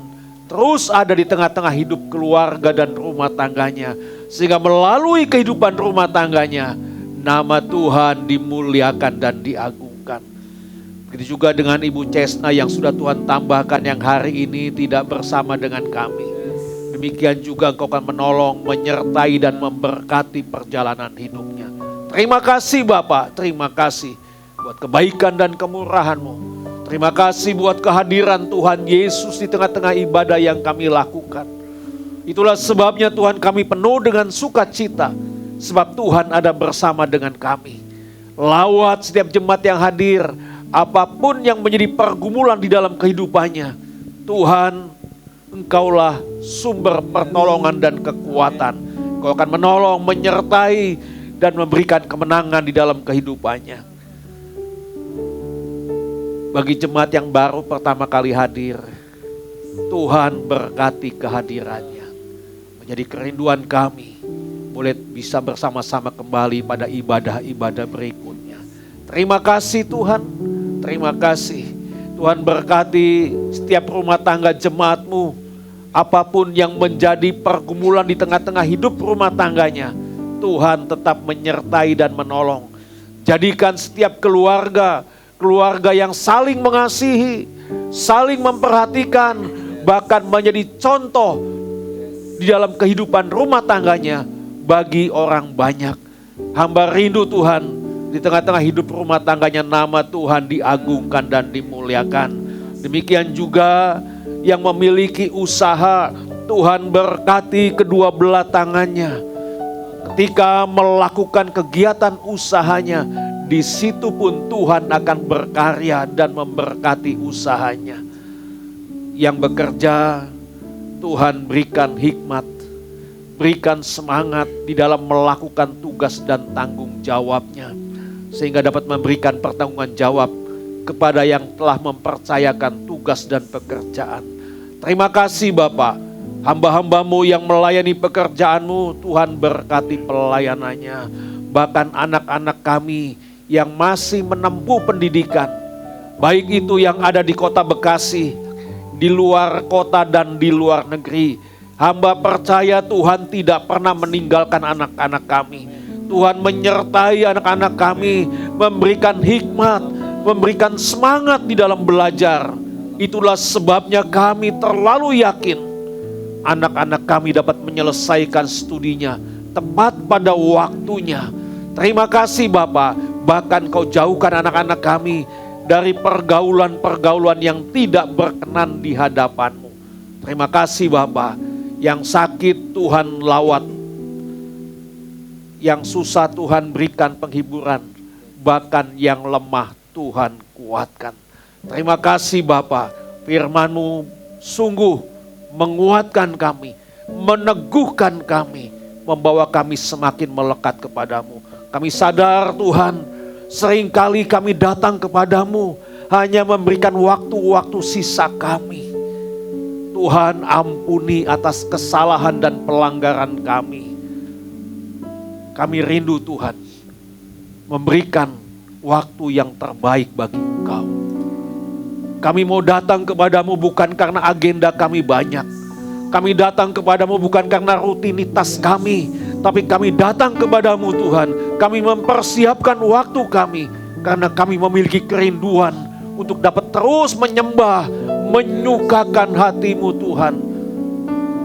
terus ada di tengah-tengah hidup keluarga dan rumah tangganya. Sehingga melalui kehidupan rumah tangganya, nama Tuhan dimuliakan dan diagungkan. Begitu juga dengan Ibu Cesna yang sudah Tuhan tambahkan yang hari ini tidak bersama dengan kami. Demikian juga Engkau akan menolong, menyertai dan memberkati perjalanan hidupnya. Terima kasih Bapak, terima kasih buat kebaikan dan kemurahan-Mu. Terima kasih buat kehadiran Tuhan Yesus di tengah-tengah ibadah yang kami lakukan. Itulah sebabnya Tuhan kami penuh dengan sukacita, sebab Tuhan ada bersama dengan kami. Lawat setiap jemaat yang hadir, apapun yang menjadi pergumulan di dalam kehidupannya, Tuhan, Engkaulah sumber pertolongan dan kekuatan. Engkau akan menolong, menyertai, dan memberikan kemenangan di dalam kehidupannya. Bagi jemaat yang baru pertama kali hadir, Tuhan berkati kehadirannya. Menjadi kerinduan kami, boleh bisa bersama-sama kembali pada ibadah-ibadah berikutnya. Terima kasih Tuhan, terima kasih. Tuhan berkati setiap rumah tangga jemaat-Mu, apapun yang menjadi pergumulan di tengah-tengah hidup rumah tangganya, Tuhan tetap menyertai dan menolong. Jadikan setiap keluarga yang saling mengasihi, saling memperhatikan, bahkan menjadi contoh di dalam kehidupan rumah tangganya bagi orang banyak. Hamba rindu Tuhan, di tengah-tengah hidup rumah tangganya nama Tuhan diagungkan dan dimuliakan. Demikian juga yang memiliki usaha, Tuhan berkati kedua belah tangannya. Ketika melakukan kegiatan usahanya, di situ pun Tuhan akan berkarya dan memberkati usahanya. Yang bekerja, Tuhan berikan hikmat, berikan semangat di dalam melakukan tugas dan tanggung jawabnya. Sehingga dapat memberikan pertanggungan jawab kepada yang telah mempercayakan tugas dan pekerjaan. Terima kasih Bapak, hamba-hamba-Mu yang melayani pekerjaan-Mu, Tuhan berkati pelayanannya. Bahkan anak-anak kami yang masih menempuh pendidikan, baik itu yang ada di kota Bekasi, di luar kota dan di luar negeri. Hamba percaya Tuhan tidak pernah meninggalkan anak-anak kami. Tuhan menyertai anak-anak kami, memberikan hikmat, memberikan semangat di dalam belajar. Itulah sebabnya kami terlalu yakin anak-anak kami dapat menyelesaikan studinya tepat pada waktunya. Terima kasih Bapak, bahkan Kau jauhkan anak-anak kami dari pergaulan-pergaulan yang tidak berkenan di hadapan-Mu. Terima kasih Bapak, yang sakit Tuhan lawat, yang susah Tuhan berikan penghiburan, bahkan yang lemah Tuhan kuatkan. Terima kasih Bapak, firman-Mu sungguh menguatkan kami, meneguhkan kami, membawa kami semakin melekat kepadamu. Kami sadar Tuhan, seringkali kami datang kepadamu hanya memberikan waktu-waktu sisa kami. Tuhan ampuni atas kesalahan dan pelanggaran kami. Kami rindu Tuhan memberikan waktu yang terbaik bagi Engkau. Kami mau datang kepadamu bukan karena agenda kami banyak. Kami datang kepadamu bukan karena rutinitas kami, tapi kami datang kepadamu Tuhan. Kami mempersiapkan waktu kami karena kami memiliki kerinduan untuk dapat terus menyembah, menyukakan hati-Mu Tuhan.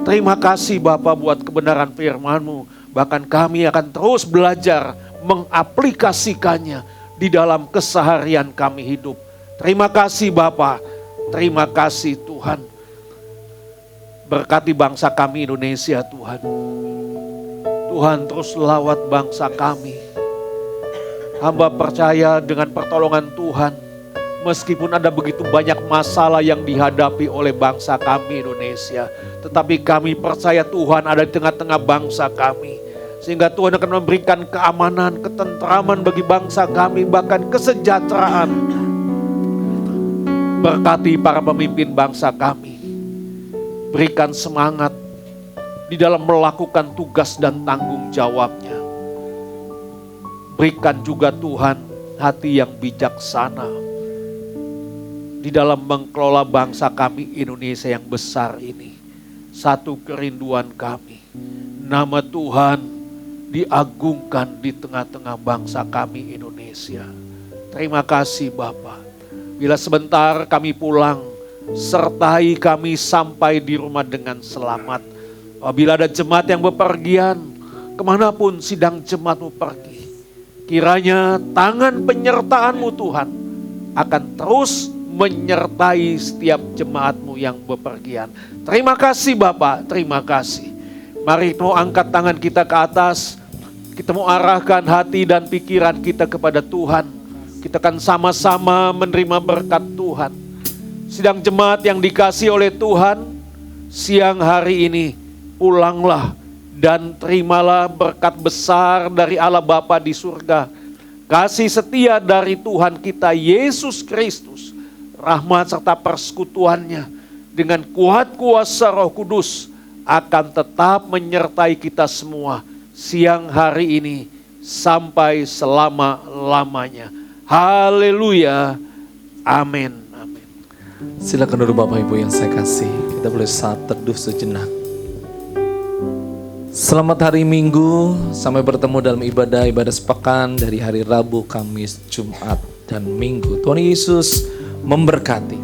Terima kasih Bapa buat kebenaran firman-Mu. Bahkan kami akan terus belajar mengaplikasikannya di dalam keseharian kami hidup. Terima kasih Bapa, terima kasih Tuhan. Berkati bangsa kami Indonesia Tuhan. Tuhan terus lawat bangsa kami. Hamba percaya dengan pertolongan Tuhan, meskipun ada begitu banyak masalah yang dihadapi oleh bangsa kami Indonesia, tetapi kami percaya Tuhan ada di tengah-tengah bangsa kami. Sehingga Tuhan akan memberikan keamanan, ketentraman bagi bangsa kami, bahkan kesejahteraan. Berkati para pemimpin bangsa kami. Berikan semangat di dalam melakukan tugas dan tanggung jawabnya. Berikan juga Tuhan hati yang bijaksana. di dalam mengelola bangsa kami Indonesia yang besar ini. Satu kerinduan kami, nama Tuhan diagungkan di tengah-tengah bangsa kami Indonesia. Terima kasih Bapa. Bila sebentar kami pulang, sertai kami sampai di rumah dengan selamat. Apabila ada jemaat yang bepergian, kemanapun sidang jemaatmu pergi, kiranya tangan penyertaan-Mu Tuhan akan terus menyertai setiap jemaat-Mu yang bepergian. Terima kasih Bapak, terima kasih. Mari mau angkat tangan kita ke atas, kita mau arahkan hati dan pikiran kita kepada Tuhan. Kita akan sama-sama menerima berkat Tuhan. Sidang jemaat yang dikasihi oleh Tuhan, siang hari ini pulanglah dan terimalah berkat besar dari Allah Bapa di surga. Kasih setia dari Tuhan kita Yesus Kristus, rahmat serta persekutuannya dengan kuat kuasa Roh Kudus akan tetap menyertai kita semua siang hari ini sampai selama-lamanya. Haleluya. Amin. Amin. Silakan duduk Bapak Ibu yang saya kasih. Kita boleh saat teduh sejenak. Selamat hari Minggu, sampai bertemu dalam ibadah sepekan dari hari Rabu, Kamis, Jumat, dan Minggu. Tuhan Yesus memberkati.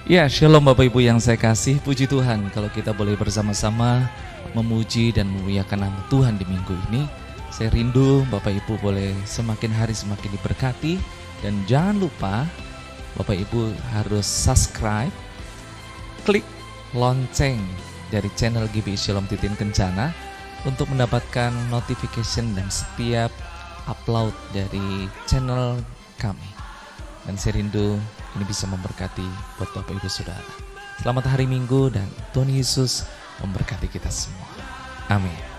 Ya, shalom Bapak Ibu yang saya kasih. Puji Tuhan kalau kita boleh bersama-sama memuji dan memuliakan nama Tuhan di minggu ini. Saya rindu Bapak Ibu boleh semakin hari semakin diberkati. Dan jangan lupa Bapak Ibu harus subscribe, klik lonceng dari channel GBI Shalom Titin Kencana untuk mendapatkan notification dan setiap upload dari channel kami. Dan saya rindu ini bisa memberkati buat Bapak Ibu Saudara. Selamat hari Minggu dan Tuhan Yesus memberkati kita semua. Amin.